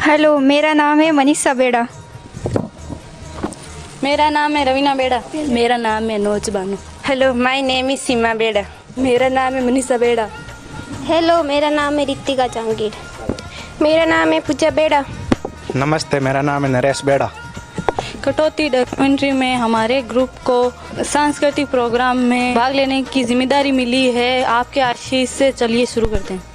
Hello, मेरा नाम है मनीषा बेड़ा। मेरा नाम है रवीना बेड़ा। मेरा नाम है नोज Bano. Hello, my name is Seema Bera. मेरा नाम है मनीषा बेड़ा। हेलो, मेरा नाम है रितिका जांगीर। मेरा नाम है पूजा बेड़ा। नमस्ते, मेरा नाम है नरेश बेड़ा। कटौती डॉक्यूमेंट्री में हमारे ग्रुप को सांस्कृतिक प्रोग्राम में भाग लेने की जिम्मेदारी मिली है। आपके आशीष से चलिए शुरू करते हैं।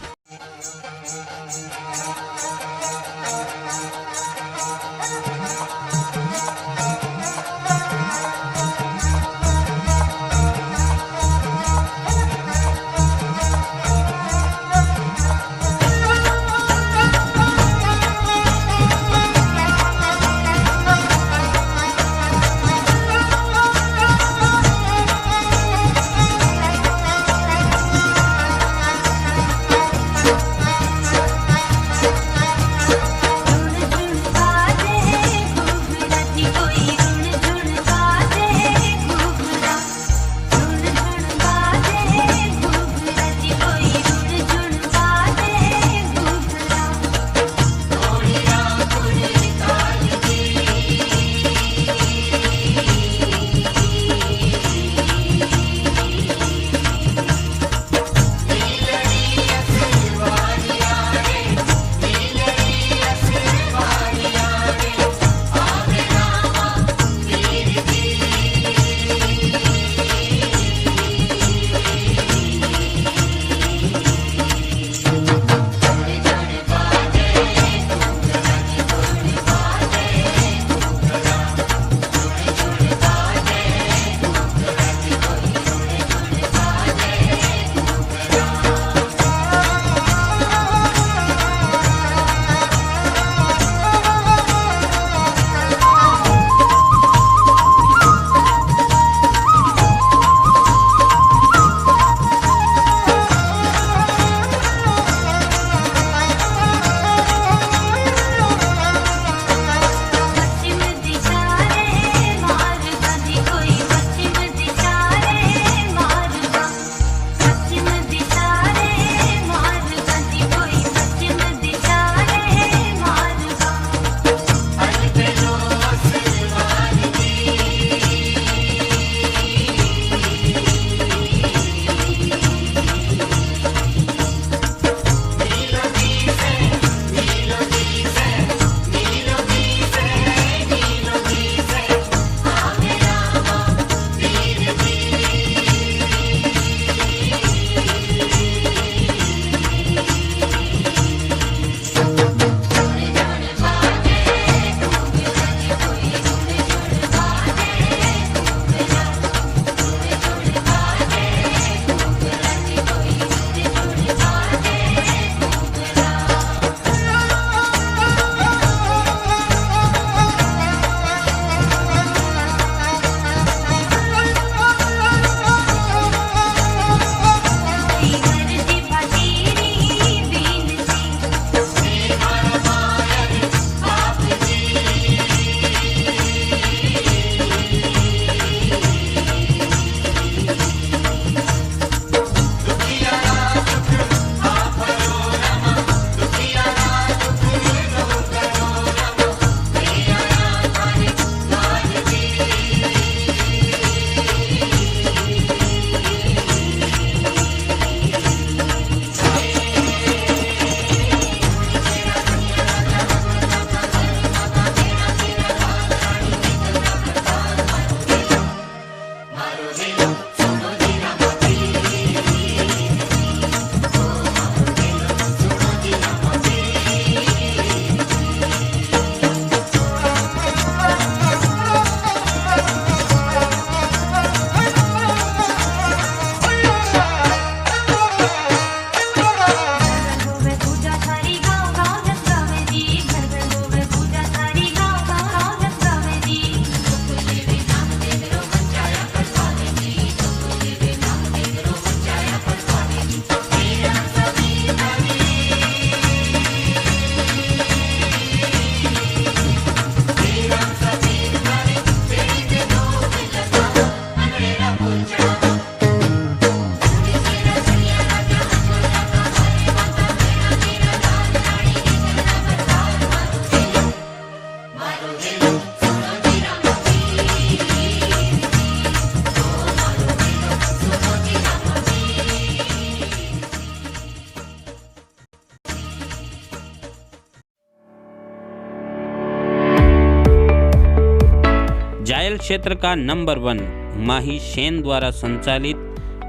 क्षेत्र का नंबर 1 माही शेन द्वारा संचालित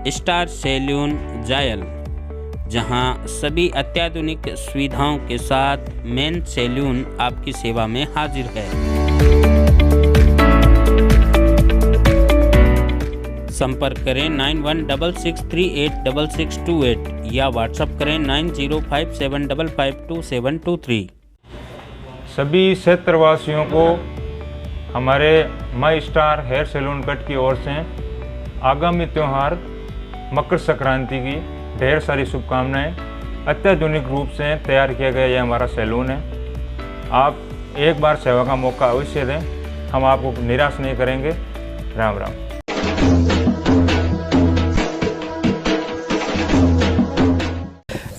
स्टार सैलून जायल, जहां सभी अत्याधुनिक सुविधाओं के साथ मेन सैलून आपकी सेवा में हाजिर है। संपर्क करें 9166386628 या व्हाट्सएप करें 9057552723। सभी क्षेत्रवासियों को हमारे माई स्टार हेयर सैलून कट की ओर से आगामी त्यौहार मकर संक्रांति की ढेर सारी शुभकामनाएं। अत्याधुनिक रूप से तैयार किया गया यह हमारा सैलून है। आप एक बार सेवा का मौका अवश्य दें, हम आपको निराश नहीं करेंगे। राम राम।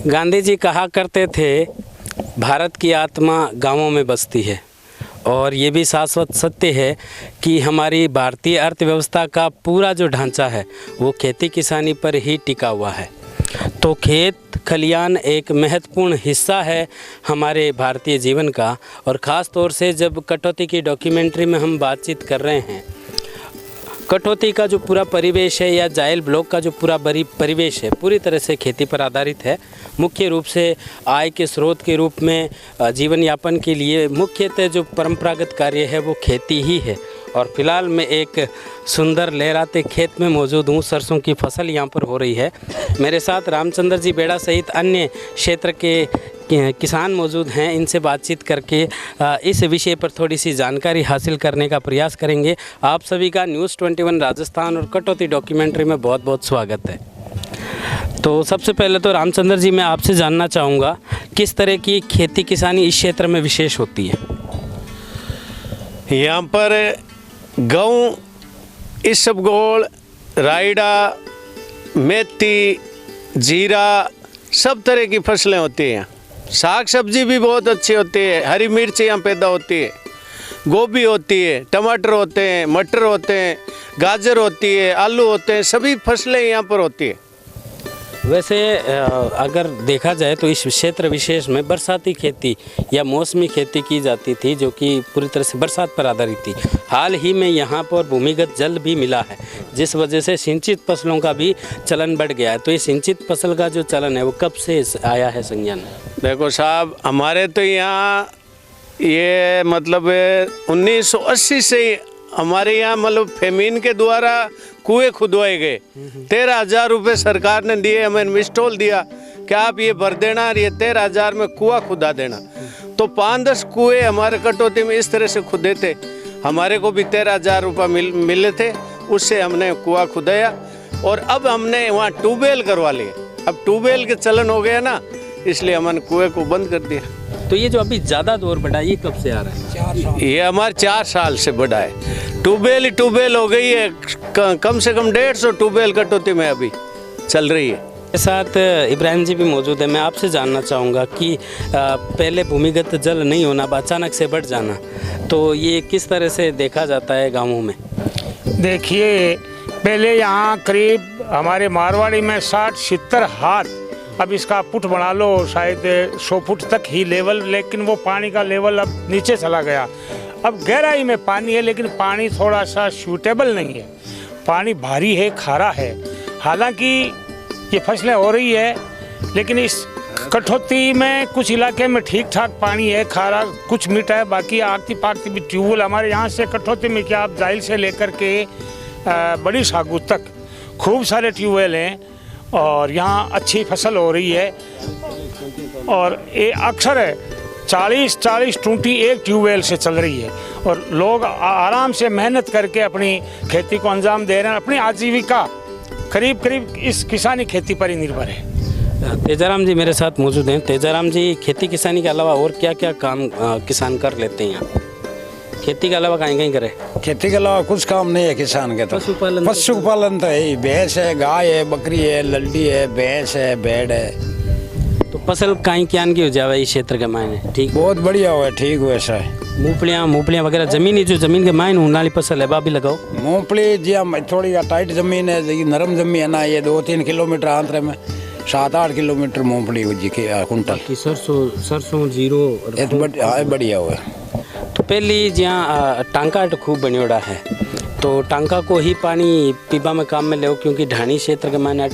गांधी जी कहा करते थे, भारत की आत्मा गांवों में बसती है, और ये भी शाश्वत सत्य है कि हमारी भारतीय अर्थव्यवस्था का पूरा जो ढांचा है वो खेती किसानी पर ही टिका हुआ है। तो खेत खलियान एक महत्वपूर्ण हिस्सा है हमारे भारतीय जीवन का, और ख़ास तौर से जब कटौती की डॉक्यूमेंट्री में हम बातचीत कर रहे हैं, कटौती का जो पूरा परिवेश है या जायल ब्लॉक का जो पूरा परिवेश है पूरी तरह से खेती पर आधारित है। मुख्य रूप से आय के स्रोत के रूप में जीवन यापन के लिए मुख्यतः जो परंपरागत कार्य है वो खेती ही है। और फिलहाल मैं एक सुंदर लहराते खेत में मौजूद हूँ। सरसों की फसल यहाँ पर हो रही है। मेरे साथ रामचंद्र जी बेड़ा सहित अन्य क्षेत्र के किसान मौजूद हैं। इनसे बातचीत करके इस विषय पर थोड़ी सी जानकारी हासिल करने का प्रयास करेंगे। आप सभी का न्यूज़ 21 राजस्थान और कटौती डॉक्यूमेंट्री में बहुत बहुत स्वागत है। तो सबसे पहले तो रामचंद्र जी, मैं आपसे जानना चाहूँगा किस तरह की खेती किसानी इस क्षेत्र में विशेष होती है? यहाँ पर गेहूँ, इसबगोल, रायड़ा, मेथी, जीरा, सब तरह की फसलें होती हैं। साग सब्जी भी बहुत अच्छी होती है। हरी मिर्च यहाँ पैदा होती है, गोभी होती है, टमाटर होते हैं, मटर होते हैं, गाजर होती है, आलू होते हैं, सभी फसलें यहाँ पर होती है। वैसे अगर देखा जाए तो इस क्षेत्र विशेष में बरसाती खेती या मौसमी खेती की जाती थी, जो कि पूरी तरह से बरसात पर आधारित थी। हाल ही में यहाँ पर भूमिगत जल भी मिला है, जिस वजह से सिंचित फसलों का भी चलन बढ़ गया है। तो ये सिंचित फसल का जो चलन है वो कब से आया है संज्ञान? देखो साहब, हमारे तो यहाँ ये मतलब 1980 से हमारे यहाँ मतलब फेमीन के द्वारा कुएं खुदवाए गए। 13,000 रुपये सरकार ने दिए, हमें इंस्टॉल दिया कि आप ये भर देना और ये 13,000 में कुआं खुदा देना। तो 5-10 कुएं हमारे कटौती में इस तरह से खुदे थे। हमारे को भी 13,000 रुपये मिले थे, उससे हमने कुआं खुदाया और अब हमने वहाँ ट्यूबवेल करवा लिए। अब ट्यूबवेल के चलन हो गया ना, इसलिए हमने कुएं को बंद कर दिया। तो ये जो अभी ज़्यादा दौर बढ़ा, ये कब से आ रहा है? 4 साल। ये हमारे 4 साल से बढ़ा है। ट्यूबवेल हो गई है, कम से कम 150 ट्यूबवेल कटौती में अभी चल रही है। मेरे साथ इब्राहिम जी भी मौजूद है। मैं आपसे जानना चाहूँगा कि पहले भूमिगत जल नहीं होना, अचानक से बढ़ जाना, तो ये किस तरह से देखा जाता है गाँवों में? देखिए, पहले यहाँ करीब हमारे मारवाड़ी में 60-70 हाथ, अब इसका फुट बना लो शायद 100 फुट तक ही लेवल, लेकिन वो पानी का लेवल अब नीचे चला गया। अब गहराई में पानी है, लेकिन पानी थोड़ा सा सूटेबल नहीं है। पानी भारी है, खारा है। हालांकि ये फसलें हो रही है, लेकिन इस कटौती में कुछ इलाके में ठीक ठाक पानी है, खारा कुछ मीठा है, बाकी आगती पागती भी ट्यूबवेल हमारे यहाँ से कटौती में क्या आप जाइल से लेकर के बड़ी सागू तक खूब सारे ट्यूबवेल हैं और यहाँ अच्छी फसल हो रही है। और ये अक्सर है 40-40 टूटी एक ट्यूबवेल से चल रही है और लोग आराम से मेहनत करके अपनी खेती को अंजाम दे रहे हैं। अपनी आजीविका करीब इस किसानी खेती पर ही निर्भर है। तेजाराम जी मेरे साथ मौजूद हैं। तेजाराम जी, खेती किसानी के अलावा और क्या क्या काम किसान कर लेते हैं यहाँ? खेती के अलावा कहीं करे? खेती के अलावा कुछ काम नहीं है किसान के। तो पशुपालन तो है, भैंस है, गाय है, बकरी है, लल्डी है, भैंस है, भेड़ है। तो फसल कहीं क्यान की हो जाए इस क्षेत्र के मायने? ठीक, बहुत बढ़िया हुआ, ठीक हुआ ऐसा है। मूंगफलियाँ वगैरह जमीन, जो जमीन के मायने उनाली फसल है, भी लगाओ। मूंगफली जी थोड़ी टाइट जमीन है, नरम जमीन है ना, ये 2-3 किलोमीटर आंतर में 7-8 किलोमीटर मूंगफली जी के कुंटल। सरसों जीरो बढ़िया हुआ। तो पहली जहाँ टांका खूब बनियोड़ा है, तो टांका को ही पानी पीबा में काम में ले, क्योंकि ढाणी क्षेत्र के माने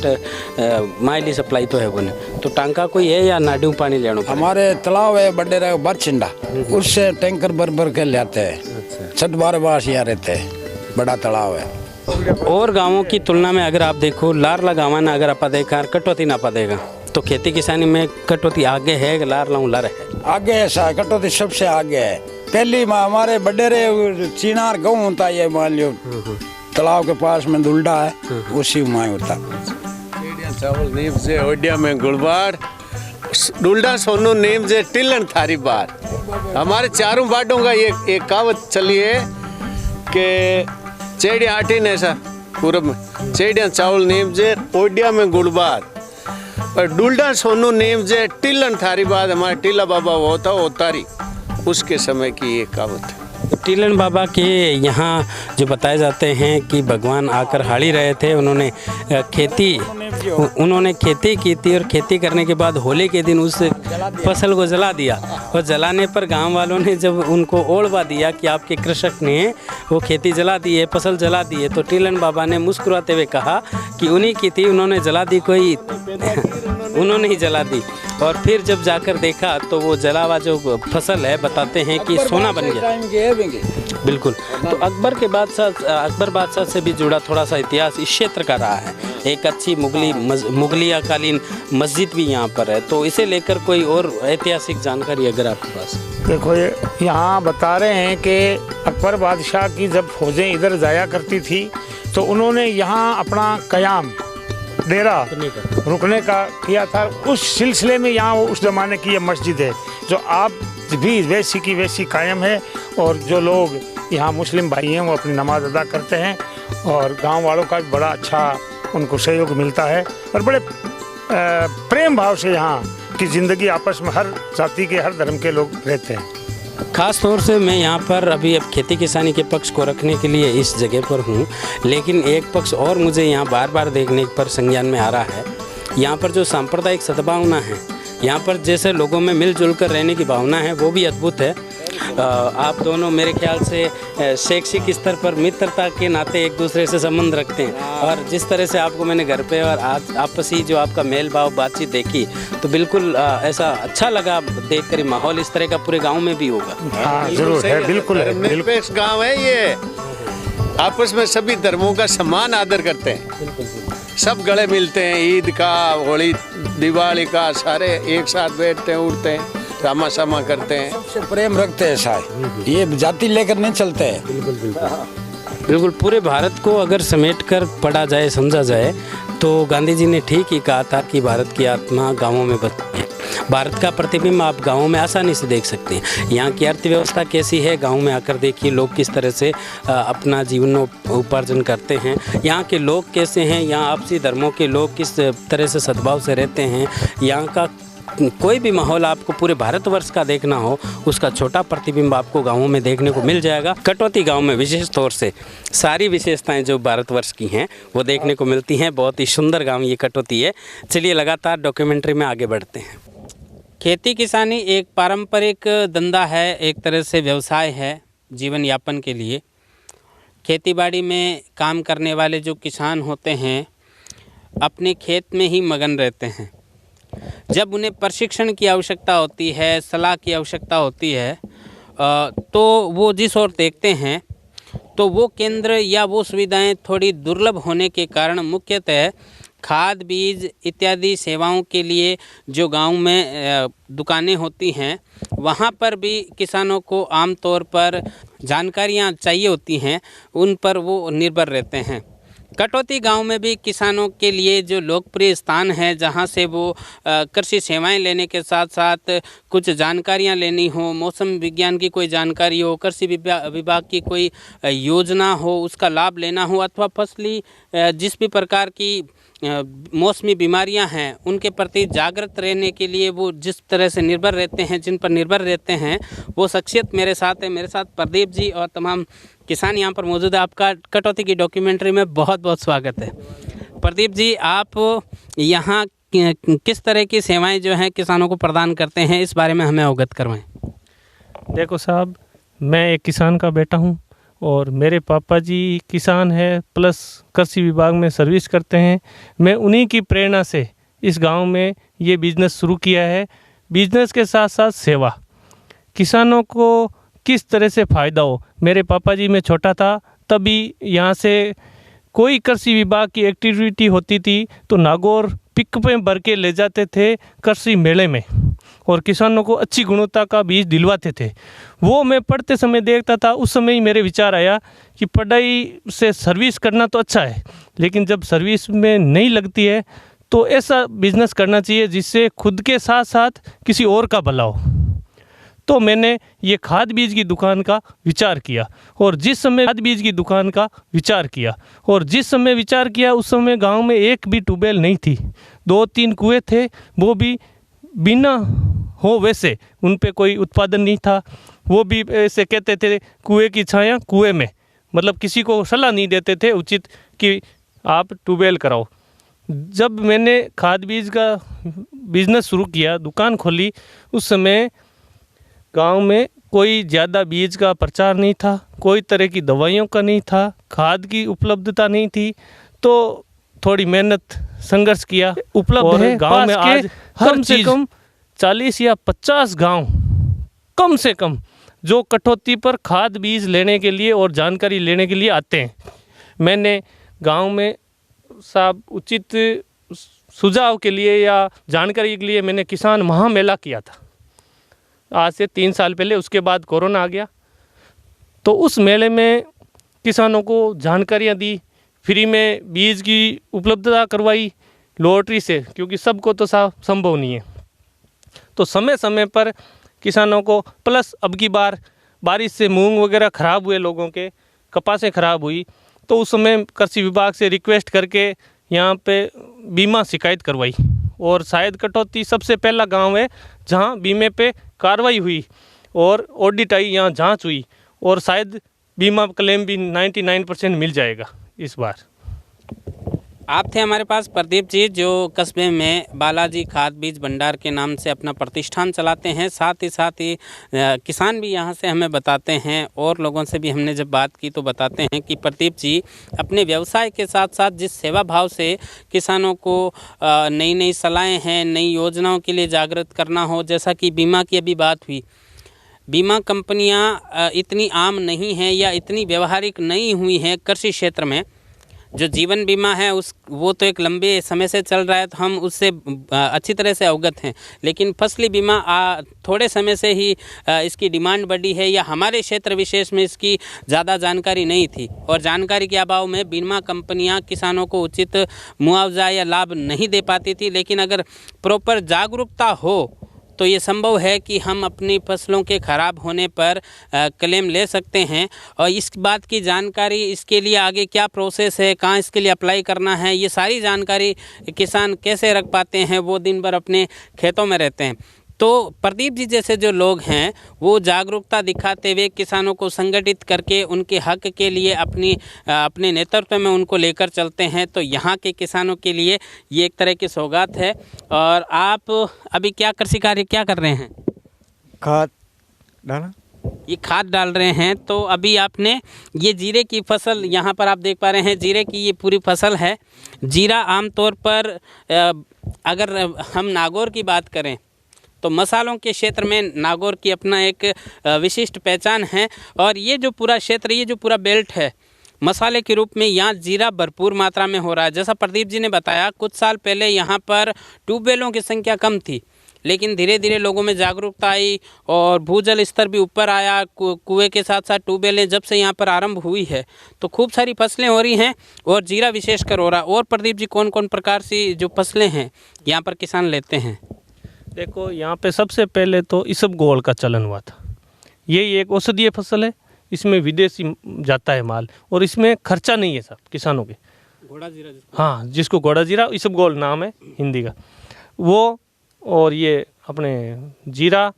माइली सप्लाई तो है वो नहीं, तो टांका कोई है या नाडू पानी लेना? हमारे तालाब है बड़े रहे बरछिंडा, उससे टैंकर भर के ले आते हैं। 6-12 बार यहाँ रहते हैं, बड़ा तालाब है। और गाँवों की तुलना में अगर आप देखो, लारला गाँव ना अगर आप देखा कटौती ना देगा, तो खेती किसानी में कटौती आगे है कि लारला लर है? आगे है, कटौती सबसे आगे है। पहली हमारे बडेरे चीनार गाँव होता है, ये मान लो तालाब के पास में दुल्डा है, उसी में होता। चावल नीम से ओडिया में गुड़बाड़, डुल्डा सोनू नीम से टिल्लन थारी बार। हमारे चारों बाटों का ये एक कहावत चली है कि चेड़िया आटीन ऐसा पूरब में, चेड़िया चावल नीम से ओडिया में गुड़बाड़, और डुल्डा सोनू नीम से टिल्लन थारी बार। हमारे टिल्ला बाबा वो तारी, उसके समय की ये कहावत है। टीलन बाबा के यहाँ जो बताए जाते हैं कि भगवान आकर हाड़ी रहे थे, उन्होंने खेती की थी, और खेती करने के बाद होली के दिन उस फसल को जला दिया, और जलाने पर गांव वालों ने जब उनको ओढ़वा दिया कि आपके कृषक ने वो खेती जला दी है, फसल जला दी है, तो टीलन बाबा ने मुस्कुराते हुए कहा कि उन्हीं की थी, उन्होंने जला दी, कोई उन्होंने ही जला दी। और फिर जब जाकर देखा तो वो जला हुआ जो फसल है बताते हैं कि सोना बन गया। बिल्कुल। तो अकबर बादशाह से भी जुड़ा थोड़ा सा इतिहास इस क्षेत्र का रहा है। एक अच्छी मुगलिया कालीन मस्जिद भी यहाँ पर है, तो इसे लेकर कोई और ऐतिहासिक जानकारी अगर आपके पास? देखो, यहाँ बता रहे हैं कि अकबर बादशाह की जब फौजें इधर जाया करती थी तो उन्होंने यहाँ अपना कयाम डेरा रुकने का किया था। उस सिलसिले में यहाँ वो उस ज़माने की ये मस्जिद है जो आप भी वैसी की वैसी कायम है, और जो लोग यहाँ मुस्लिम भाई हैं वो अपनी नमाज अदा करते हैं, और गांव वालों का भी बड़ा अच्छा उनको सहयोग मिलता है, और बड़े प्रेम भाव से यहाँ की ज़िंदगी आपस में हर जाति के हर धर्म के लोग रहते हैं। ख़ास तौर से मैं यहाँ पर अभी अब खेती किसानी के पक्ष को रखने के लिए इस जगह पर हूँ, लेकिन एक पक्ष और मुझे यहाँ बार बार देखने पर संज्ञान में आ रहा है। यहाँ पर जो सांप्रदायिक सद्भावना है, यहाँ पर जैसे लोगों में मिलजुल कर रहने की भावना है, वो भी अद्भुत है। आप दोनों मेरे ख्याल से शैक्षिक स्तर पर मित्रता के नाते एक दूसरे से संबंध रखते हैं, और जिस तरह से आपको मैंने घर पे और आज आपसी जो आपका मेल भाव बातचीत देखी, तो बिल्कुल ऐसा अच्छा लगा देख कर। माहौल इस तरह का पूरे गांव में भी होगा? हाँ, जरूर है, बिल्कुल है। निरपेक्ष गाँव है ये, आपस में सभी धर्मों का समान आदर करते हैं, सब गले मिलते हैं। ईद का, होली, दिवाली का, सारे एक साथ बैठते हैं, उठते हैं, रामा सामा करते हैं, सबसे प्रेम रखते हैं साहब, ये जाति लेकर नहीं चलते हैं। बिल्कुल पूरे भारत को अगर समेट कर पढ़ा जाए, समझा जाए, तो गांधी जी ने ठीक ही कहा था कि भारत की आत्मा गाँवों में बसती है। भारत का प्रतिबिंब आप गाँवों में आसानी से देख सकते हैं। यहाँ की अर्थव्यवस्था कैसी है, गाँव में आकर देखिए, लोग किस तरह से अपना जीवन उपार्जन करते हैं, यहाँ के लोग कैसे हैं, यहाँ आपसी धर्मों के लोग किस तरह से सद्भाव से रहते हैं। यहाँ का कोई भी माहौल आपको पूरे भारतवर्ष का देखना हो, उसका छोटा प्रतिबिंब आपको गाँवों में देखने को मिल जाएगा। कटौती गांव में विशेष तौर से सारी विशेषताएं जो भारतवर्ष की हैं वो देखने को मिलती हैं। बहुत ही सुंदर गांव ये कटौती है। चलिए लगातार डॉक्यूमेंट्री में आगे बढ़ते हैं। खेती किसानी एक पारंपरिक धंधा है, एक तरह से व्यवसाय है जीवन यापन के लिए। खेतीबाड़ी में काम करने वाले जो किसान होते हैं अपने खेत में ही मगन रहते हैं। जब उन्हें प्रशिक्षण की आवश्यकता होती है, सलाह की आवश्यकता होती है, तो वो जिस ओर देखते हैं तो वो केंद्र या वो सुविधाएं थोड़ी दुर्लभ होने के कारण मुख्यतः खाद, बीज इत्यादि सेवाओं के लिए जो गांव में दुकानें होती हैं, वहां पर भी किसानों को आमतौर पर जानकारियां चाहिए होती हैं, उन पर वो निर्भर रहते हैं। कटौती गांव में भी किसानों के लिए जो लोकप्रिय स्थान है, जहां से वो कृषि सेवाएं लेने के साथ साथ कुछ जानकारियां लेनी हो, मौसम विज्ञान की कोई जानकारी हो, कृषि विभाग की कोई योजना हो, उसका लाभ लेना हो, अथवा फसली जिस भी प्रकार की मौसमी बीमारियां हैं उनके प्रति जागृत रहने के लिए वो जिस तरह से निर्भर रहते हैं, जिन पर निर्भर रहते हैं, वो शख्सियत मेरे साथ है। मेरे साथ प्रदीप जी और तमाम किसान यहाँ पर मौजूद है। आपका कटौती की डॉक्यूमेंट्री में बहुत बहुत स्वागत है। प्रदीप जी, आप यहाँ किस तरह की सेवाएं जो हैं किसानों को प्रदान करते हैं, इस बारे में हमें अवगत करवाएं। देखो साहब, मैं एक किसान का बेटा हूँ और मेरे पापा जी किसान हैं प्लस कृषि विभाग में सर्विस करते हैं। मैं उन्हीं की प्रेरणा से इस गांव में ये बिज़नेस शुरू किया है। बिज़नेस के साथ साथ सेवा, किसानों को किस तरह से फ़ायदा हो। मेरे पापा जी मैं छोटा था तभी यहाँ से कोई कृषि विभाग की एक्टिविटी होती थी तो नागौर पिक में भर के ले जाते थे कृषि मेले में और किसानों को अच्छी गुणवत्ता का बीज दिलवाते थे। वो मैं पढ़ते समय देखता था। उस समय ही मेरे विचार आया कि पढ़ाई से सर्विस करना तो अच्छा है, लेकिन जब सर्विस में नहीं लगती है तो ऐसा बिजनेस करना चाहिए जिससे खुद के साथ साथ किसी और का भला हो। तो मैंने ये खाद बीज की दुकान का विचार किया और जिस समय जिस समय विचार किया उस समय गांव में एक भी ट्यूबवेल नहीं थी। 2-3 कुएं थे, वो भी बिना हो वैसे, उन पे कोई उत्पादन नहीं था। वो भी ऐसे कहते थे कुएं की छाया कुएं में, मतलब किसी को सलाह नहीं देते थे उचित कि आप ट्यूबवेल कराओ। जब मैंने खाद बीज का बिजनेस शुरू किया, दुकान खोली, उस समय गांव में कोई ज़्यादा बीज का प्रचार नहीं था, कोई तरह की दवाइयों का नहीं था, खाद की उपलब्धता नहीं थी। तो थोड़ी मेहनत संघर्ष किया, उपलब्ध है गांव में आज कम से कम 40 या 50 गांव कम से कम जो कटौती पर खाद बीज लेने के लिए और जानकारी लेने के लिए आते हैं। मैंने गांव में साहब उचित सुझाव के लिए या जानकारी के लिए मैंने किसान महामेला किया था आज से 3 साल पहले। उसके बाद कोरोना आ गया तो उस मेले में किसानों को जानकारियाँ दी, फ्री में बीज की उपलब्धता करवाई लॉटरी से, क्योंकि सबको तो संभव नहीं है। तो समय समय पर किसानों को, प्लस अब की बार बारिश से मूंग वगैरह ख़राब हुए, लोगों के कपासें ख़राब हुई, तो उस समय कृषि विभाग से रिक्वेस्ट करके यहाँ पे बीमा शिकायत करवाई और शायद कटौती सबसे पहला गांव है जहाँ बीमे पे कार्रवाई हुई और ऑडिट आई, यहाँ जांच हुई और शायद बीमा क्लेम भी 99% मिल जाएगा इस बार। आप थे हमारे पास प्रदीप जी, जो कस्बे में बालाजी खाद बीज भंडार के नाम से अपना प्रतिष्ठान चलाते हैं। साथ ही किसान भी यहाँ से हमें बताते हैं और लोगों से भी हमने जब बात की तो बताते हैं कि प्रदीप जी अपने व्यवसाय के साथ साथ जिस सेवा भाव से किसानों को नई नई सलाहें हैं, नई योजनाओं के लिए जागृत करना हो, जैसा कि बीमा की अभी बात हुई, बीमा कंपनियाँ इतनी आम नहीं हैं या इतनी व्यवहारिक नहीं हुई हैं कृषि क्षेत्र में। जो जीवन बीमा है वो तो एक लंबे समय से चल रहा है तो हम उससे अच्छी तरह से अवगत हैं, लेकिन फसली बीमा थोड़े समय से ही इसकी डिमांड बढ़ी है या हमारे क्षेत्र विशेष में इसकी ज़्यादा जानकारी नहीं थी और जानकारी के अभाव में बीमा कंपनियां किसानों को उचित मुआवजा या लाभ नहीं दे पाती थी। लेकिन अगर प्रॉपर जागरूकता हो तो ये संभव है कि हम अपनी फसलों के ख़राब होने पर क्लेम ले सकते हैं। और इस बात की जानकारी, इसके लिए आगे क्या प्रोसेस है, कहाँ इसके लिए अप्लाई करना है, ये सारी जानकारी किसान कैसे रख पाते हैं, वो दिन भर अपने खेतों में रहते हैं। तो प्रदीप जी जैसे जो लोग हैं वो जागरूकता दिखाते हुए किसानों को संगठित करके उनके हक के लिए अपने नेतृत्व में उनको लेकर चलते हैं। तो यहाँ के किसानों के लिए ये एक तरह की सौगात है। और आप अभी क्या कृषि कार्य क्या कर रहे हैं? खाद डाला, ये खाद डाल रहे हैं। तो अभी आपने ये जीरे की फसल यहाँ पर आप देख पा रहे हैं, जीरे की ये पूरी फसल है। जीरा आमतौर पर अगर हम नागौर की बात करें तो मसालों के क्षेत्र में नागौर की अपना एक विशिष्ट पहचान है। और ये जो पूरा क्षेत्र, ये जो पूरा बेल्ट है, मसाले के रूप में यहाँ जीरा भरपूर मात्रा में हो रहा है। जैसा प्रदीप जी ने बताया, कुछ साल पहले यहाँ पर ट्यूबवेलों की संख्या कम थी, लेकिन धीरे धीरे लोगों में जागरूकता आई और भूजल स्तर भी ऊपर आया। कुएं के साथ साथ ट्यूबवेलें जब से यहाँ पर आरंभ हुई है तो खूब सारी फसलें हो रही हैं और जीरा विशेषकर हो रहा। और प्रदीप जी कौन कौन प्रकार की जो फसलें हैं यहाँ पर किसान लेते हैं? देखो, यहाँ पे सबसे पहले तो इसबगोल का चलन हुआ था। ये एक औषधीय फसल है, इसमें विदेशी जाता है माल और इसमें खर्चा नहीं है सब किसानों के। घोड़ा जीरा, हाँ, जिसको घोड़ा जीरा, इसबगोल नाम है हिंदी का वो। और ये अपने जीरा,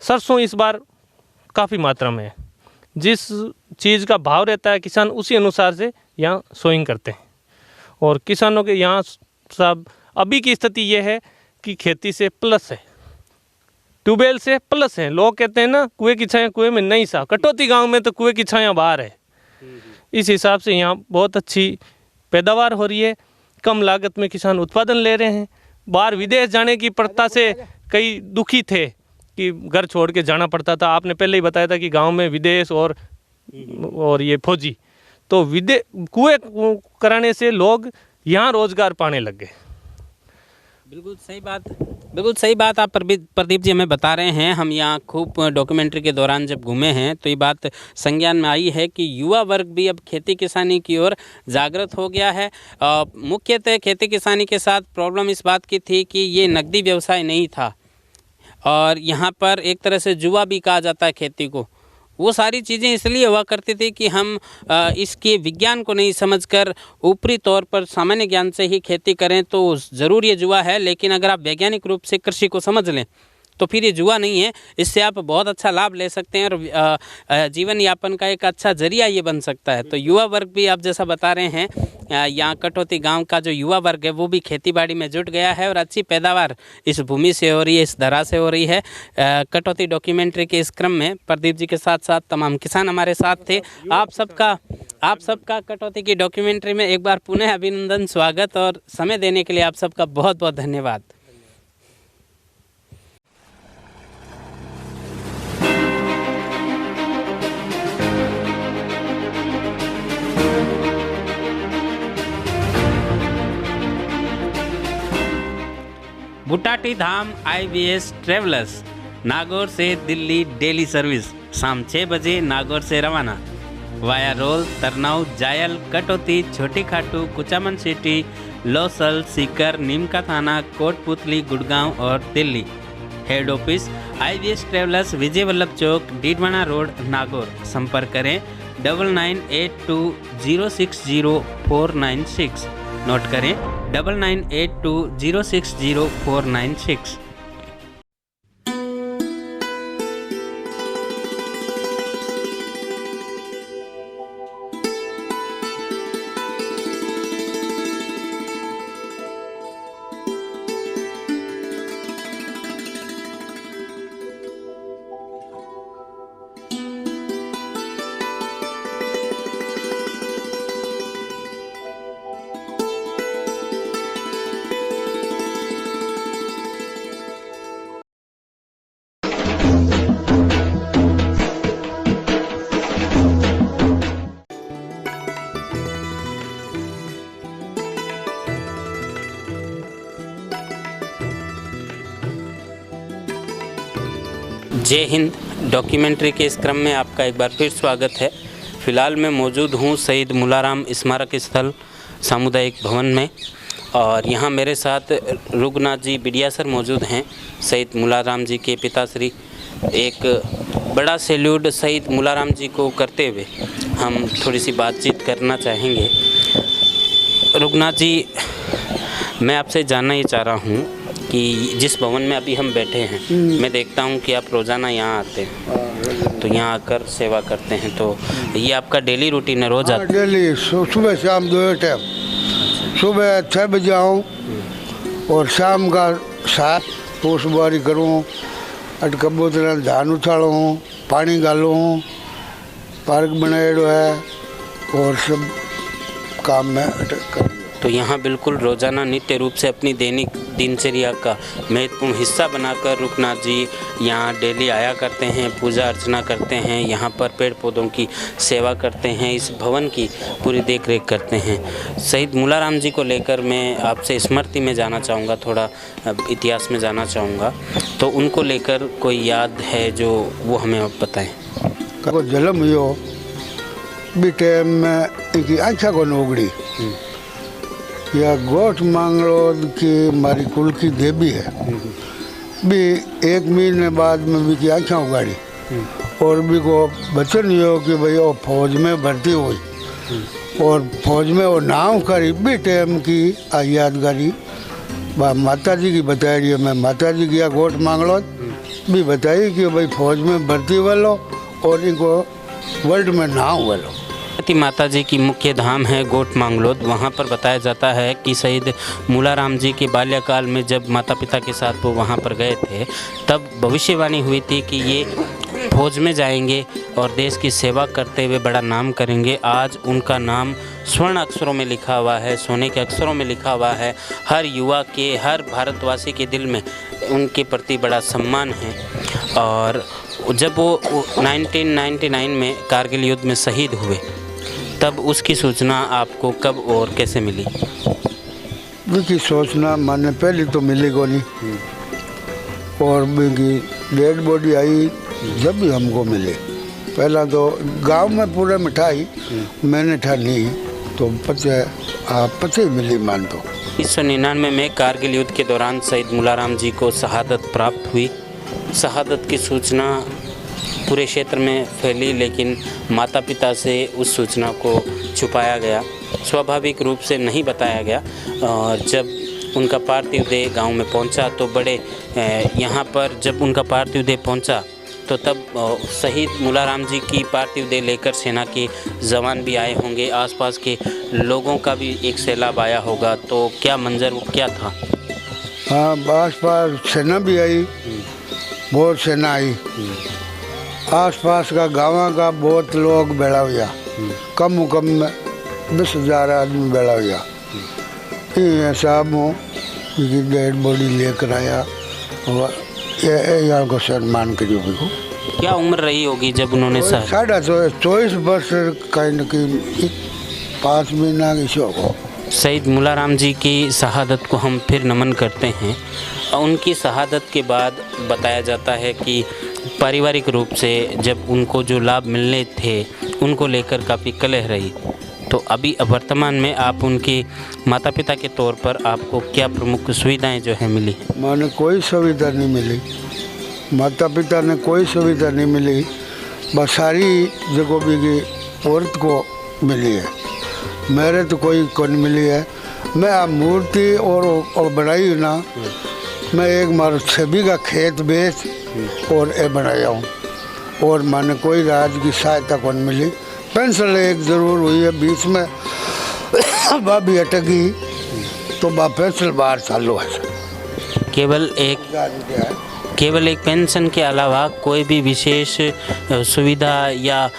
सरसों इस बार काफ़ी मात्रा में है। जिस चीज़ का भाव रहता है किसान उसी अनुसार से यहाँ सोइंग करते हैं। और किसानों के यहाँ सब अभी की स्थिति ये है कि खेती से प्लस है, ट्यूबवेल से प्लस है। लोग कहते हैं ना कुएं की छाया कुएं में नहीं सा, कटौती गांव में तो कुएं की छाया बाहर है। इस हिसाब से यहाँ बहुत अच्छी पैदावार हो रही है, कम लागत में किसान उत्पादन ले रहे हैं। बाहर विदेश जाने की प्रथा से कई दुखी थे कि घर छोड़ के जाना पड़ता था। आपने पहले ही बताया था कि गांव में विदेश और ये फौजी, तो कुएं कराने से लोग यहाँ रोजगार पाने लग गए। बिल्कुल सही बात आप प्रदीप जी हमें बता रहे हैं। हम यहाँ खूब डॉक्यूमेंट्री के दौरान जब घूमे हैं तो ये बात संज्ञान में आई है कि युवा वर्ग भी अब खेती किसानी की ओर जागृत हो गया है। मुख्यतः खेती किसानी के साथ प्रॉब्लम इस बात की थी कि ये नकदी व्यवसाय नहीं था और यहाँ पर एक तरह से जुआ भी कहा जाता है खेती को। वो सारी चीज़ें इसलिए हुआ करती थी कि हम इसके विज्ञान को नहीं समझकर ऊपरी तौर पर सामान्य ज्ञान से ही खेती करें तो ज़रूर ये जुआ है, लेकिन अगर आप वैज्ञानिक रूप से कृषि को समझ लें तो फिर ये जुआ नहीं है। इससे आप बहुत अच्छा लाभ ले सकते हैं और जीवन यापन का एक अच्छा जरिया ये बन सकता है। तो युवा वर्ग भी आप जैसा बता रहे हैं, यहाँ कटौती गांव का जो युवा वर्ग है वो भी खेतीबाड़ी में जुट गया है और अच्छी पैदावार इस भूमि से हो रही है, इस धरा से हो रही है। कटौती डॉक्यूमेंट्री के इस क्रम में प्रदीप जी के साथ साथ तमाम किसान हमारे साथ थे। आप सबका कटौती की डॉक्यूमेंट्री में एक बार पुनः अभिनंदन, स्वागत और समय देने के लिए आप सबका बहुत बहुत धन्यवाद। बुटाटी धाम IVS ट्रेवलर्स नागौर से दिल्ली डेली सर्विस शाम 6 बजे नागौर से रवाना via role, Tarnau, Jayal, Kathoti, Chhoti Khatu, Kuchaman city, Losal, Sikar, Neemka Thana, Kotputli, Gurgaon और Delhi. Head office IVS travellers, Vijay Vallabh Chowk, Didwana road, Nagaur. संपर्क करें 9982060496। नोट करें 9982060496। जय हिंद। डॉक्यूमेंट्री के इस क्रम में आपका एक बार फिर स्वागत है। फ़िलहाल मैं मौजूद हूँ शहीद मुलाराम स्मारक स्थल सामुदायिक भवन में और यहाँ मेरे साथ रुगनाथ जी बिडिया सर मौजूद हैं। शहीद मुलाराम जी के पिताश्री, एक बड़ा सैल्यूट शहीद मुलाराम जी को करते हुए हम थोड़ी सी बातचीत करना चाहेंगे। रुगनाथ जी, मैं आपसे जानना ये चाह रहा हूँ कि जिस भवन में अभी हम बैठे हैं, मैं देखता हूँ कि आप रोज़ाना यहाँ आते हैं, तो यहाँ आकर सेवा करते हैं, तो ये आपका डेली रूटीन है? रोज़ आते? डेली सुबह शाम 2 टाइम। सुबह 6 बजे आऊँ और शाम का 7 पोसबारी करूँ, कबूतर धान उछालूँ, पानी डालूँ, पार्क बनाएड़ो है और सब काम में करूँ। तो यहाँ बिल्कुल रोज़ाना नित्य रूप से अपनी दैनिक दिनचर्या का महत्वपूर्ण हिस्सा बनाकर रुगनाथ जी यहाँ डेली आया करते हैं, पूजा अर्चना करते हैं, यहाँ पर पेड़ पौधों की सेवा करते हैं, इस भवन की पूरी देखरेख करते हैं। शहीद मुलाराम जी को लेकर मैं आपसे स्मृति में जाना चाहूँगा, थोड़ा इतिहास में जाना चाहूँगा, तो उनको लेकर कोई याद है जो वो हमें आप बताएँ? जन्म हुआ भी टाइम में इनकी आँखा को नोगड़ी या गोट मांगलोद की हमारी कुल की देवी है भी 1 महीने बाद में भी की आँखें उगाड़ी और भी को बचन ये हो कि भाई वो फौज में भर्ती हुई और फौज में वो नाम करी भी टाइम की यादगारी माता जी की बताई है। मैं माता जी गया गोट मांगलोद भी बताई कि भाई फौज में भर्ती वालो और इनको वर्ल्ड में नाम वालो। माता जी की मुख्य धाम है गोट मांगलोद। वहाँ पर बताया जाता है कि शहीद मुलाराम जी के बाल्यकाल में जब माता पिता के साथ वो वहाँ पर गए थे, तब भविष्यवाणी हुई थी कि ये फौज में जाएंगे और देश की सेवा करते हुए बड़ा नाम करेंगे। आज उनका नाम स्वर्ण अक्षरों में लिखा हुआ है, सोने के अक्षरों में लिखा हुआ है। हर युवा के, हर भारतवासी के दिल में उनके प्रति बड़ा सम्मान है। और जब वो 1999 में कारगिल युद्ध में शहीद हुए तब उसकी सूचना आपको कब और कैसे मिली? की सूचना मैंने पहले तो मिली को नहीं, और उनकी डेड बॉडी आई जब भी हमको मिले। पहला तो गांव में पूरे मिठाई मैंने ठा नहीं, तो पते मिली मान तो। 1999 में कारगिल युद्ध के दौरान शहीद मुलाराम जी को शहादत प्राप्त हुई। शहादत की सूचना पूरे क्षेत्र में फैली, लेकिन माता पिता से उस सूचना को छुपाया गया, स्वाभाविक रूप से नहीं बताया गया। और जब उनका पार्थिव देह गांव में पहुंचा तो बड़े यहाँ पर जब उनका पार्थिव देह पहुंचा तो तब शहीद मुलाराम जी की पार्थिव देह लेकर सेना के जवान भी आए होंगे, आसपास के लोगों का भी एक सैलाब आया होगा। तो क्या मंजर वो क्या था? हाँ, आसपास सेना भी आई, बहुत सेना आई। आसपास का गाँव का बहुत लोग बेड़ा हुआ, कम में 10,000 आदमी बेड़ा हुआ। ये साहब डेड बॉडी लेकर आया और यहाँ को सम्मान करियो। क्या उम्र रही होगी जब उन्होंने 24 वर्ष कहीं न कहीं 5 महीना की शौक हो। शहीद मुलाराम जी की शहादत को हम फिर नमन करते हैं। उनकी शहादत के बाद बताया जाता है कि पारिवारिक रूप से जब उनको जो लाभ मिलने थे उनको लेकर काफ़ी कलह रही। तो अभी वर्तमान में आप उनके माता पिता के तौर पर आपको क्या प्रमुख सुविधाएं जो है मिली? मैंने कोई सुविधा नहीं मिली, माता पिता ने कोई सुविधा नहीं मिली, बस सारी जगह भी औरत को मिली है, मेरे तो कोई नहीं मिली है। मैं आप मूर्ति और बनाई ना, मैं एक मार छवि का खेत बेच और ये बनाया हूँ, और मैंने कोई राज्य की सहायता को नहीं मिली। पेंशन एक ज़रूर हुई है बीच में, भाभी अटकी तो पेंशन बाहर चालू है। केवल एक पेंशन के अलावा कोई भी विशेष सुविधा या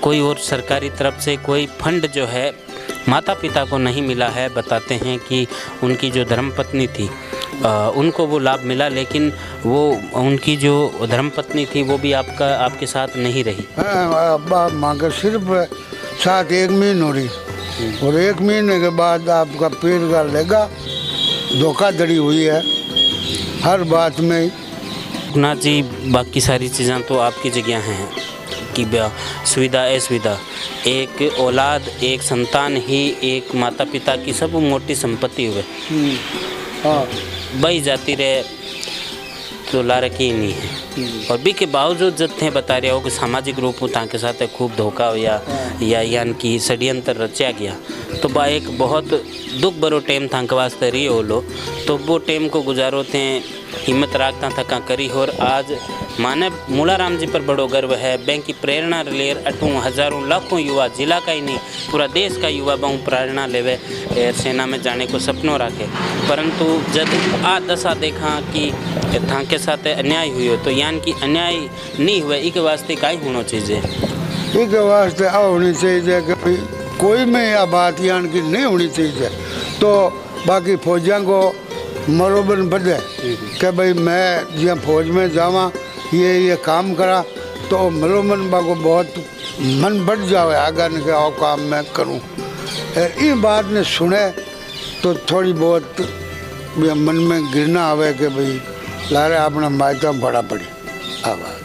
कोई और सरकारी तरफ से कोई फंड जो है माता पिता को नहीं मिला है। बताते हैं कि उनकी जो धर्मपत्नी थी उनको वो लाभ मिला, लेकिन वो उनकी जो धर्मपत्नी थी वो भी आपके साथ नहीं रही। माँ का सिर्फ साथ 1 महीने हो रही, और 1 महीने के बाद आपका पेड़ का लेगा धोखाधड़ी हुई है हर बात में। ना जी, बाकी सारी चीज़ें तो आपकी जगह हैं कि सुविधा असुविधा, एक औलाद एक संतान ही एक माता पिता की सब मोटी संपत्ति हुए। हाँ, बही जाती रहे तो लारकी नहीं है। और भी के बावजूद जब थे बता रहे हो कि सामाजिक रूप के साथ खूब धोखा हुआ या यानी कि षड्यंत्र रचा गया, तो बा एक बहुत दुख भरो टाइम था के वास्ते रही हो लो, तो वो टाइम को गुजारो थे हिम्मत रखता था का करी। और आज माने मुलाराम जी पर बड़ो गर्व है। बैंक की प्रेरणा लेर अटू हजारों लाखों युवा, जिला का ही नहीं पूरा देश का युवा बहु प्रेरणा लेवे एयर सेना में जाने को सपनों रखे। परंतु जब आ दशा देखा कि था के साथ अन्याय हुई हो, तो यानी कि अन्याय नहीं हुए इके वास्ते का होना चाहिए? इके वास्ते होनी चाहिए कि कोई में यह बात यानी कि नहीं होनी चाहिए। तो बाकी फौजियों को मनोबल बढ़े कि भाई मैं जहाँ फौज में जावा ये काम करा, तो मनोबल को बहुत मन बढ़ जाए आगे ने आओ काम मैं करूँ। ये बात ने सुने तो थोड़ी बहुत मन में गिरना आवे कि भाई लारे अपना मायता बड़ा पड़ी आवाज़।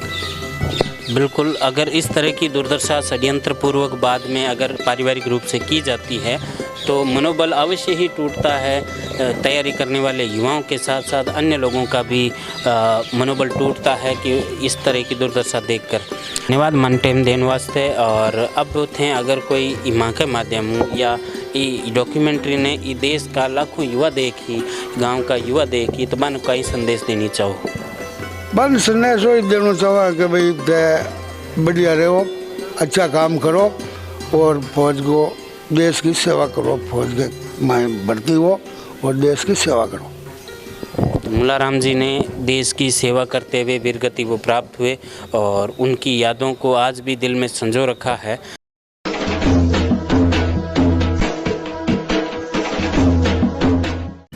बिल्कुल, अगर इस तरह की दुर्दशा षड्यंत्र पूर्वक बाद में अगर पारिवारिक रूप से की जाती है तो मनोबल अवश्य ही टूटता है। तैयारी करने वाले युवाओं के साथ साथ अन्य लोगों का भी मनोबल टूटता है कि इस तरह की दुर्दशा देखकर। धन्यवाद मन टाइम देने वास्ते। और अब थे अगर कोई माँ के माध्यम या डॉक्यूमेंट्री ने देश का लाखों युवा देखी, गांव का युवा देखी, तो बन कई संदेश देनी चाहो? बन संदेश ही देना चाहो कि भाई बढ़िया रहो, अच्छा काम करो और फौज को देश की सेवा करो, फौज के माँ भर्ती हो और देश की सेवा करो। तो मुलाराम जी ने देश की सेवा करते हुए वीरगति वो प्राप्त हुए और उनकी यादों को आज भी दिल में संजो रखा है।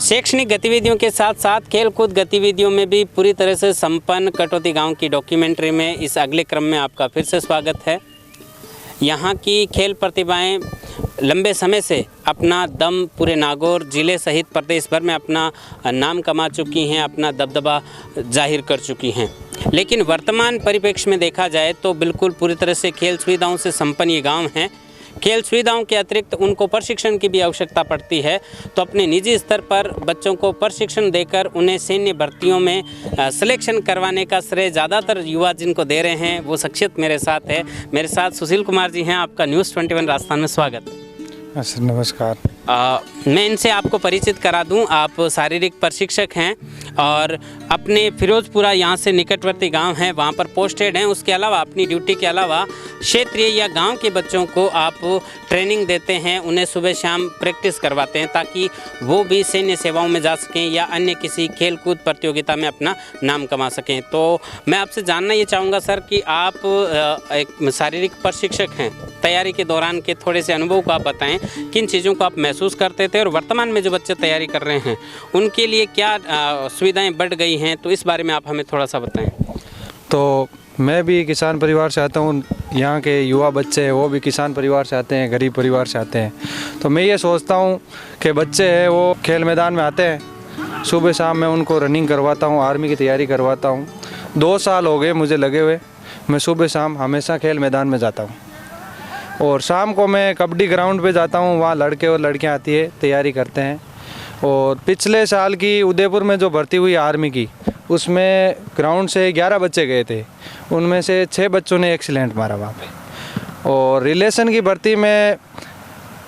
शैक्षणिक गतिविधियों के साथ साथ खेलकूद गतिविधियों में भी पूरी तरह से संपन्न कटौती गांव की डॉक्यूमेंट्री में इस अगले क्रम में आपका फिर से स्वागत है। यहाँ की खेल प्रतिभाएं लंबे समय से अपना दम पूरे नागौर जिले सहित प्रदेश भर में अपना नाम कमा चुकी हैं, अपना दबदबा जाहिर कर चुकी हैं। लेकिन वर्तमान परिप्रेक्ष्य में देखा जाए तो बिल्कुल पूरी तरह से खेल सुविधाओं से संपन्न ये गाँव हैं। खेल सुविधाओं के अतिरिक्त उनको प्रशिक्षण की भी आवश्यकता पड़ती है, तो अपने निजी स्तर पर बच्चों को प्रशिक्षण देकर उन्हें सैन्य भर्तियों में सिलेक्शन करवाने का श्रेय ज़्यादातर युवा जिनको दे रहे हैं वो शख्सियत मेरे साथ है। मेरे साथ सुशील कुमार जी हैं। आपका न्यूज़ 21 राजस्थान में स्वागत है। सर नमस्कार। मैं इनसे आपको परिचित करा दूं। आप शारीरिक प्रशिक्षक हैं और अपने फिरोजपुरा यहाँ से निकटवर्ती गांव है वहाँ पर पोस्टेड हैं। उसके अलावा अपनी ड्यूटी के अलावा क्षेत्रीय या गांव के बच्चों को आप ट्रेनिंग देते हैं, उन्हें सुबह शाम प्रैक्टिस करवाते हैं ताकि वो भी सैन्य सेवाओं में जा सकें या अन्य किसी खेल कूद प्रतियोगिता में अपना नाम कमा सकें। तो मैं आपसे जानना ये चाहूँगा सर कि आप एक शारीरिक प्रशिक्षक हैं, तैयारी के दौरान के थोड़े से अनुभव को आप बताएं, किन चीज़ों को आप महसूस करते थे और वर्तमान में जो बच्चे तैयारी कर रहे हैं उनके लिए क्या सुविधाएं बढ़ गई हैं, तो इस बारे में आप हमें थोड़ा सा बताएं। तो मैं भी किसान परिवार से आता हूँ, यहाँ के युवा बच्चे हैं वो भी किसान परिवार से आते हैं, गरीब परिवार से आते हैं। तो मैं ये सोचता हूँ कि बच्चे हैं वो खेल मैदान में आते हैं, सुबह शाम मैं उनको रनिंग करवाता हूँ, आर्मी की तैयारी करवाता हूँ। 2 साल हो गए मुझे लगे हुए, मैं सुबह शाम हमेशा खेल मैदान में जाता हूँ और शाम को मैं कबड्डी ग्राउंड पे जाता हूँ, वहाँ लड़के और लड़कियाँ आती है, तैयारी करते हैं। और पिछले साल की उदयपुर में जो भर्ती हुई आर्मी की, उसमें ग्राउंड से 11 बच्चे गए थे, उनमें से 6 बच्चों ने एक्सीलेंट मारा वहाँ पे। और रिलेशन की भर्ती में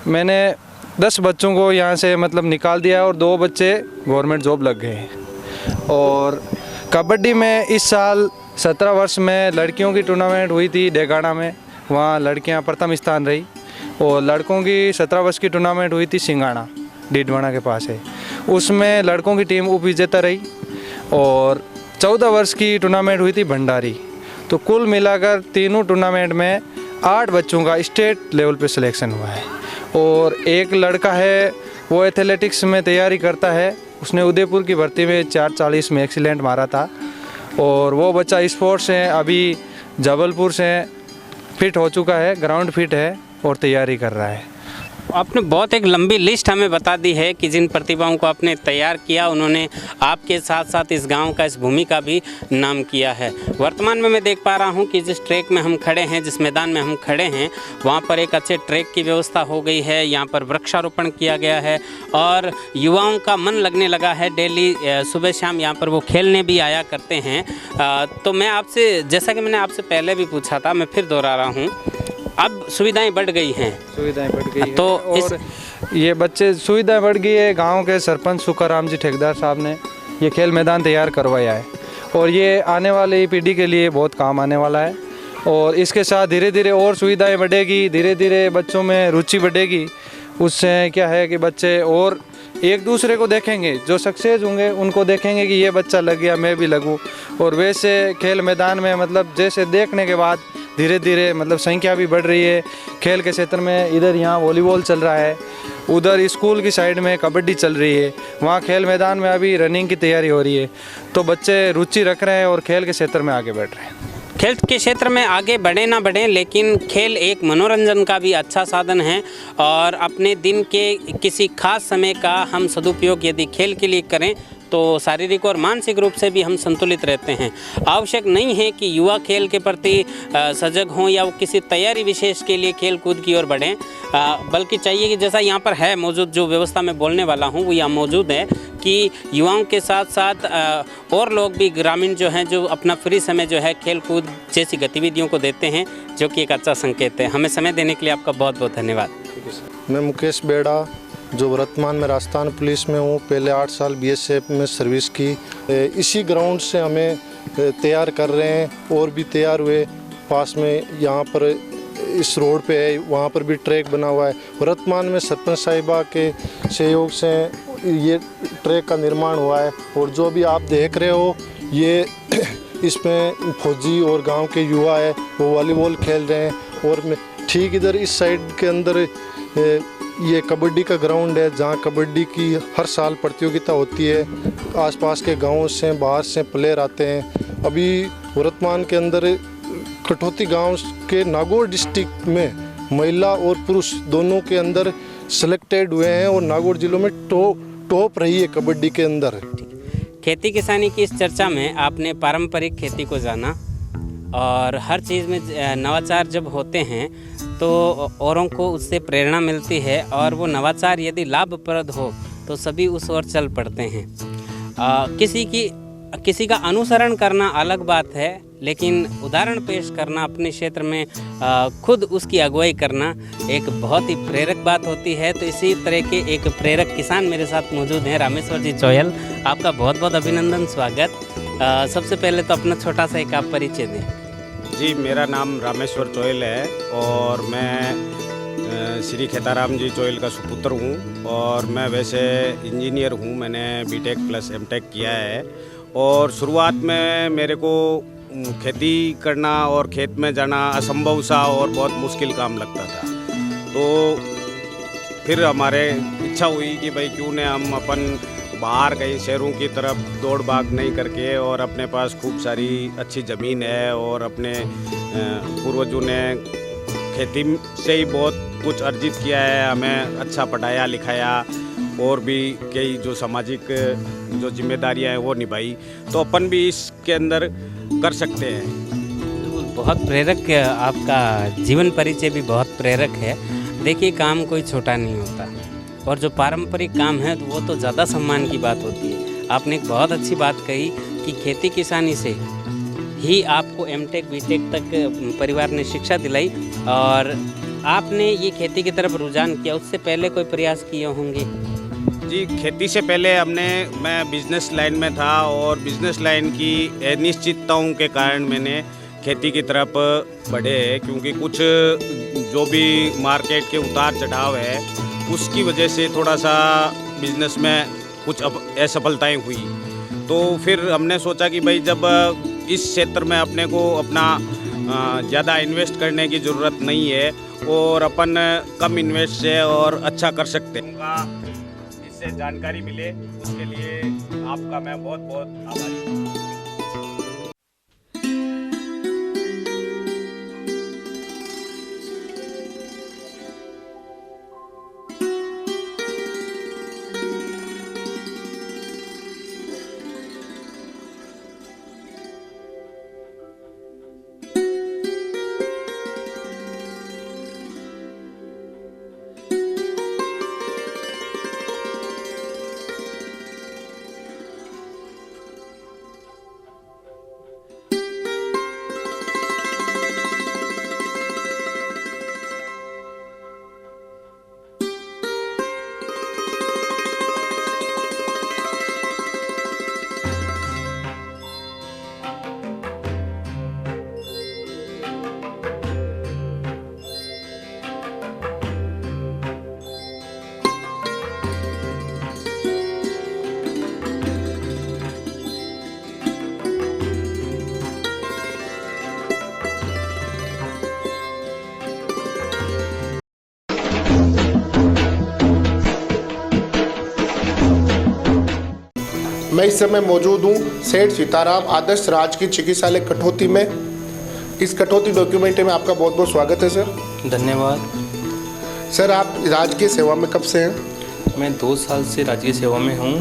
मैंने 10 बच्चों को यहाँ से मतलब निकाल दिया और 2 बच्चे गवर्नमेंट जॉब लग गए हैं। और कबड्डी में इस साल 17 वर्ष में लड़कियों की टूर्नामेंट हुई थी डेगाना में, वहाँ लड़कियाँ प्रथम स्थान रही। और लड़कों की 17 वर्ष की टूर्नामेंट हुई थी सिंगाना, डीडवाना के पास है, उसमें लड़कों की टीम उप विजेता रही। और 14 वर्ष की टूर्नामेंट हुई थी भंडारी। तो कुल मिलाकर तीनों टूर्नामेंट में 8 बच्चों का स्टेट लेवल पे सिलेक्शन हुआ है। और एक लड़का है वो एथलेटिक्स में तैयारी करता है, उसने उदयपुर की भर्ती में 440 में एक्सीलेंट मारा था। और वो बच्चा स्पोर्ट्स से अभी जबलपुर से फिट हो चुका है, ग्राउंड फिट है और तैयारी कर रहा है। आपने बहुत एक लंबी लिस्ट हमें बता दी है कि जिन प्रतिभाओं को आपने तैयार किया उन्होंने आपके साथ साथ इस गांव का, इस भूमि का भी नाम किया है। वर्तमान में मैं देख पा रहा हूं कि जिस ट्रैक में हम खड़े हैं, जिस मैदान में हम खड़े हैं, वहां पर एक अच्छे ट्रैक की व्यवस्था हो गई है, यहां पर वृक्षारोपण किया गया है और युवाओं का मन लगने लगा है। डेली सुबह शाम यहाँ पर वो खेलने भी आया करते हैं। तो मैं आपसे, जैसा कि मैंने आपसे पहले भी पूछा था, मैं फिर दोहरा रहा हूँ, अब सुविधाएं बढ़ गई हैं, सुविधाएं बढ़ गई तो है। और ये बच्चे सुविधाएं बढ़ गई है। गांव के सरपंच सुखाराम जी ठेकेदार साहब ने ये खेल मैदान तैयार करवाया है और ये आने वाली पीढ़ी के लिए बहुत काम आने वाला है। और इसके साथ धीरे धीरे और सुविधाएं बढ़ेगी, धीरे धीरे बच्चों में रुचि बढ़ेगी। उससे क्या है कि बच्चे और एक दूसरे को देखेंगे, जो सक्सेस होंगे उनको देखेंगे कि ये बच्चा लग गया, मैं भी लगूँ। और वैसे खेल मैदान में मतलब जैसे देखने के बाद धीरे धीरे मतलब संख्या भी बढ़ रही है खेल के क्षेत्र में। इधर यहाँ वॉलीबॉल चल रहा है, उधर स्कूल की साइड में कबड्डी चल रही है, वहाँ खेल मैदान में अभी रनिंग की तैयारी हो रही है। तो बच्चे रुचि रख रहे हैं और खेल के क्षेत्र में आगे बढ़ रहे हैं। खेल के क्षेत्र में आगे बढ़े ना बढ़े, लेकिन खेल एक मनोरंजन का भी अच्छा साधन है और अपने दिन के किसी खास समय का हम सदुपयोग यदि खेल के लिए करें तो शारीरिक और मानसिक रूप से भी हम संतुलित रहते हैं। आवश्यक नहीं है कि युवा खेल के प्रति सजग हों या वो किसी तैयारी विशेष के लिए खेल कूद की ओर बढ़ें, बल्कि चाहिए कि जैसा यहाँ पर है मौजूद, जो व्यवस्था में बोलने वाला हूँ वो यहाँ मौजूद है कि युवाओं के साथ साथ और लोग भी ग्रामीण जो हैं, जो अपना फ्री समय जो है खेल कूद जैसी गतिविधियों को देते हैं, जो कि एक अच्छा संकेत है। हमें समय देने के लिए आपका बहुत बहुत धन्यवाद। मैं मुकेश बेड़ा, जो वर्तमान में राजस्थान पुलिस में हूँ, पहले 8 साल BSF में सर्विस की। इसी ग्राउंड से हमें तैयार कर रहे हैं और भी तैयार हुए। पास में यहाँ पर इस रोड पे है, वहाँ पर भी ट्रैक बना हुआ है। वर्तमान में सरपंच साहिबा के सहयोग से ये ट्रैक का निर्माण हुआ है। और जो भी आप देख रहे हो ये इसमें फौजी और गांव के युवा है वो वॉलीबॉल खेल रहे हैं। और ठीक इधर इस साइड के अंदर ये कबड्डी का ग्राउंड है जहां कबड्डी की हर साल प्रतियोगिता होती है। आसपास के गांवों से बाहर से प्लेयर आते हैं। अभी वर्तमान के अंदर कटौती गांव के नागौर डिस्ट्रिक्ट में महिला और पुरुष दोनों के अंदर सेलेक्टेड हुए हैं और नागौर जिलों में टॉप रही है कबड्डी के अंदर। खेती किसानी की इस चर्चा में आपने पारंपरिक खेती को जाना और हर चीज़ में नवाचार जब होते हैं तो औरों को उससे प्रेरणा मिलती है और वो नवाचार यदि लाभप्रद हो तो सभी उस ओर चल पड़ते हैं। किसी का अनुसरण करना अलग बात है, लेकिन उदाहरण पेश करना अपने क्षेत्र में खुद उसकी अगुवाई करना एक बहुत ही प्रेरक बात होती है। तो इसी तरह के एक प्रेरक किसान मेरे साथ मौजूद हैं, रामेश्वर जी चोयल। आपका बहुत बहुत अभिनंदन, स्वागत। सबसे पहले तो अपना छोटा सा एक आप परिचय दें। जी, मेरा नाम रामेश्वर चोयल है और मैं श्री खेताराम जी चोयल का सुपुत्र हूँ और मैं वैसे इंजीनियर हूँ। मैंने बीटेक प्लस एमटेक किया है और शुरुआत में मेरे को खेती करना और खेत में जाना असंभव सा और बहुत मुश्किल काम लगता था। तो फिर हमारे इच्छा हुई कि भाई क्यों न हम अपन बाहर कहीं शहरों की तरफ दौड़ भाग नहीं करके, और अपने पास खूब सारी अच्छी ज़मीन है और अपने पूर्वजों ने खेती से ही बहुत कुछ अर्जित किया है, हमें अच्छा पढ़ाया लिखाया और भी कई जो सामाजिक जो जिम्मेदारियां हैं वो निभाई, तो अपन भी इसके अंदर कर सकते हैं। बहुत प्रेरक, आपका जीवन परिचय भी बहुत प्रेरक है। देखिए, काम कोई छोटा नहीं होता और जो पारंपरिक काम है वो तो ज़्यादा सम्मान की बात होती है। आपने एक बहुत अच्छी बात कही कि खेती किसानी से ही आपको एमटेक बीटेक तक परिवार ने शिक्षा दिलाई और आपने ये खेती की तरफ रुझान किया। उससे पहले कोई प्रयास किए होंगे? जी, खेती से पहले मैं बिज़नेस लाइन में था और बिज़नेस लाइन की अनिश्चितताओं के कारण मैंने खेती की तरफ बढ़े, क्योंकि कुछ जो भी मार्केट के उतार चढ़ाव है उसकी वजह से थोड़ा सा बिज़नेस में कुछ असफलताएं हुई। तो फिर हमने सोचा कि भाई जब इस क्षेत्र में अपने को अपना ज़्यादा इन्वेस्ट करने की ज़रूरत नहीं है और अपन कम इन्वेस्ट से और अच्छा कर सकते हैं, इससे जानकारी मिले, उसके लिए आपका मैं बहुत बहुत आभारी हूँ। मैं इस समय मौजूद हूँ सेठ सीताराम आदर्श राजकीय चिकित्सालय कटौती में। इस कटौती डॉक्यूमेंट्री में आपका बहुत बहुत स्वागत है सर। धन्यवाद सर। आप राजकीय सेवा में कब से हैं? मैं 2 साल से राजकीय सेवा में हूँ।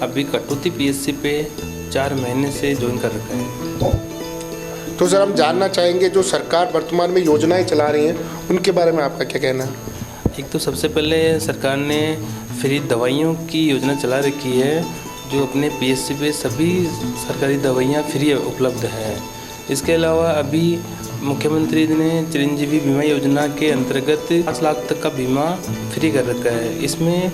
अभी कटौती पीएचसी पे 4 महीने से ज्वाइन कर रखा है। तो सर हम जानना चाहेंगे जो सरकार वर्तमान में योजनाएं चला रही हैं उनके बारे में आपका क्या कहना है? एक तो सबसे पहले सरकार ने फ्री दवाइयों की योजना चला रखी है, जो अपने पीएचसी पे सभी सरकारी दवाइयाँ फ्री उपलब्ध है। इसके अलावा अभी मुख्यमंत्री ने चिरंजीवी बीमा योजना के अंतर्गत 5 लाख तक का बीमा फ्री कर रखा है। इसमें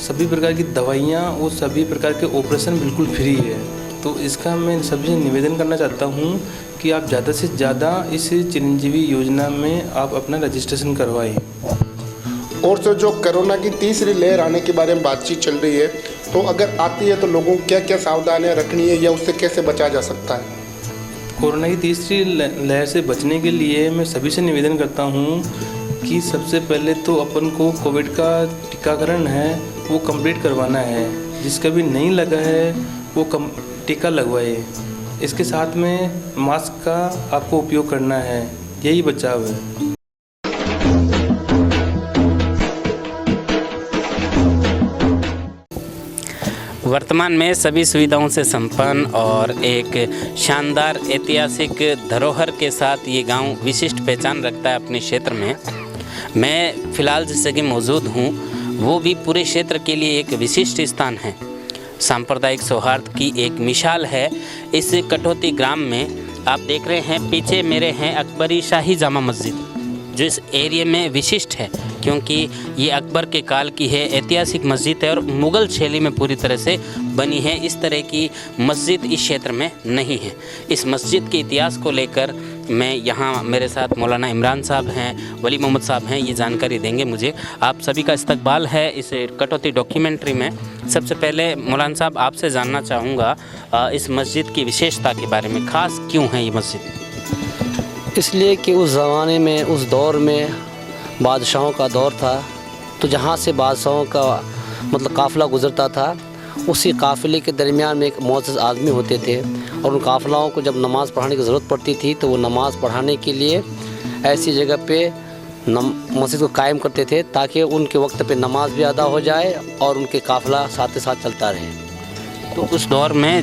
सभी प्रकार की दवाइयाँ और सभी प्रकार के ऑपरेशन बिल्कुल फ्री है। तो इसका मैं सबसे निवेदन करना चाहता हूँ कि आप ज़्यादा से ज़्यादा इस चिरंजीवी योजना में आप अपना रजिस्ट्रेशन करवाएं। और तो जो कोरोना की तीसरी लहर आने के बारे में बातचीत चल रही है, तो अगर आती है तो लोगों को क्या क्या सावधानियां रखनी है या उससे कैसे बचा जा सकता है? कोरोना की तीसरी लहर से बचने के लिए मैं सभी से निवेदन करता हूँ कि सबसे पहले तो अपन को कोविड का टीकाकरण है वो कंप्लीट करवाना है। जिसका भी नहीं लगा है वो टीका लगवाए। इसके साथ में मास्क का आपको उपयोग करना है, यही बचाव है। वर्तमान में सभी सुविधाओं से संपन्न और एक शानदार ऐतिहासिक धरोहर के साथ ये गांव विशिष्ट पहचान रखता है अपने क्षेत्र में। मैं फ़िलहाल जिस जगह मौजूद हूँ वो भी पूरे क्षेत्र के लिए एक विशिष्ट स्थान है। सांप्रदायिक सौहार्द की एक मिसाल है इस कटौती ग्राम में। आप देख रहे हैं पीछे मेरे हैं अकबरी शाही जामा मस्जिद, जो इस एरिया में विशिष्ट है क्योंकि ये अकबर के काल की है, ऐतिहासिक मस्जिद है और मुग़ल शैली में पूरी तरह से बनी है। इस तरह की मस्जिद इस क्षेत्र में नहीं है। इस मस्जिद के इतिहास को लेकर मैं यहाँ मेरे साथ मौलाना इमरान साहब हैं, वली मोहम्मद साहब हैं, ये जानकारी देंगे मुझे। आप सभी का इस्तकबाल है इस कटौती डॉक्यूमेंट्री में। सबसे पहले मौलाना साहब आपसे जानना चाहूँगा इस मस्जिद की विशेषता के बारे में, ख़ास क्यों है ये मस्जिद? इसलिए कि उस ज़माने में, उस दौर में बादशाहों का दौर था, तो जहाँ से बादशाहों का मतलब काफ़िला गुज़रता था, उसी काफ़िले के दरमियान में एक मुअज़्ज़ज़ आदमी होते थे और उन काफ़िलाओं को जब नमाज़ पढ़ाने की ज़रूरत पड़ती थी तो वो नमाज़ पढ़ाने के लिए ऐसी जगह पे मस्जिद को कायम करते थे ताकि उनके वक्त पे नमाज भी अदा हो जाए और उनके काफ़िला साथ साथ चलता रहे। तो उस दौर में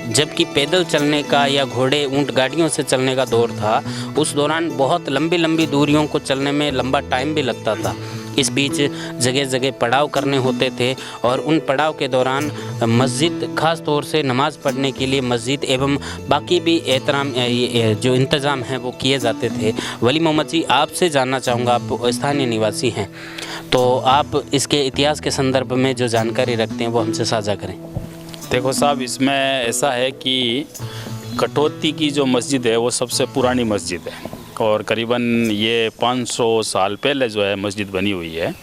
जबकि पैदल चलने का या घोड़े ऊंट गाड़ियों से चलने का दौर था, उस दौरान बहुत लंबी लंबी दूरियों को चलने में लंबा टाइम भी लगता था। इस बीच जगह जगह पड़ाव करने होते थे और उन पड़ाव के दौरान मस्जिद ख़ास तौर से नमाज़ पढ़ने के लिए मस्जिद एवं बाकी भी एहतराम जो इंतज़ाम हैं वो किए जाते थे। वली मोहम्मद जी, आपसे जानना चाहूँगा, आप स्थानीय निवासी हैं तो आप इसके इतिहास के संदर्भ में जो जानकारी रखते हैं वो हमसे साझा करें। देखो साहब, इसमें ऐसा है कि कटौती की जो मस्जिद है वो सबसे पुरानी मस्जिद है और करीबन ये 500 साल पहले जो है मस्जिद बनी हुई है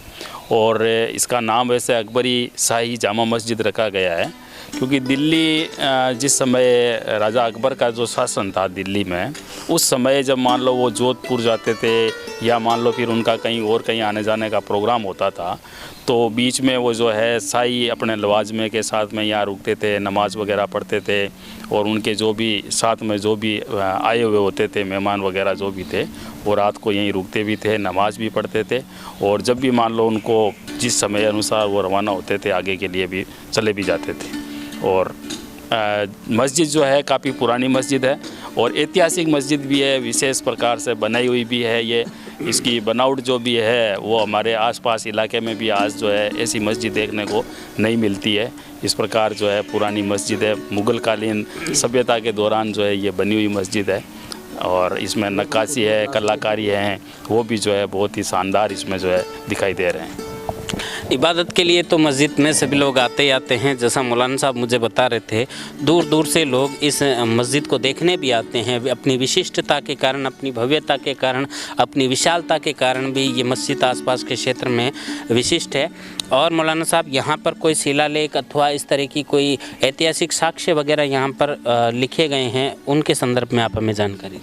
और इसका नाम वैसे अकबरी शाही जामा मस्जिद रखा गया है क्योंकि दिल्ली जिस समय राजा अकबर का जो शासन था दिल्ली में, उस समय जब मान लो वो जोधपुर जाते थे या मान लो फिर उनका कहीं आने जाने का प्रोग्राम होता था तो बीच में वो जो है शाही अपने लवाजमे के साथ में यहाँ रुकते थे, नमाज वगैरह पढ़ते थे और उनके जो भी साथ में जो भी आए हुए होते थे मेहमान वगैरह जो भी थे वो रात को यहीं रुकते भी थे, नमाज भी पढ़ते थे और जब भी मान लो उनको जिस समय अनुसार वो रवाना होते थे आगे के लिए भी चले भी जाते थे। और मस्जिद जो है काफ़ी पुरानी मस्जिद है और ऐतिहासिक मस्जिद भी है, विशेष प्रकार से बनाई हुई भी है। ये इसकी बनावट जो भी है वो हमारे आसपास इलाके में भी आज जो है ऐसी मस्जिद देखने को नहीं मिलती है। इस प्रकार जो है पुरानी मस्जिद है, मुग़ल कालीन सभ्यता के दौरान जो है ये बनी हुई मस्जिद है और इसमें नक्काशी है, कलाकारी है, वो भी जो है बहुत ही शानदार इसमें जो है दिखाई दे रहे हैं। इबादत के लिए तो मस्जिद में सभी लोग आते ही आते हैं, जैसा मौलाना साहब मुझे बता रहे थे, दूर दूर से लोग इस मस्जिद को देखने भी आते हैं। अपनी विशिष्टता के कारण, अपनी भव्यता के कारण, अपनी विशालता के कारण भी ये मस्जिद आसपास के क्षेत्र में विशिष्ट है। और मौलाना साहब, यहाँ पर कोई शिलालेख अथवा इस तरह की कोई ऐतिहासिक साक्ष्य वगैरह यहाँ पर लिखे गए हैं, उनके संदर्भ में आप हमें जानकारी।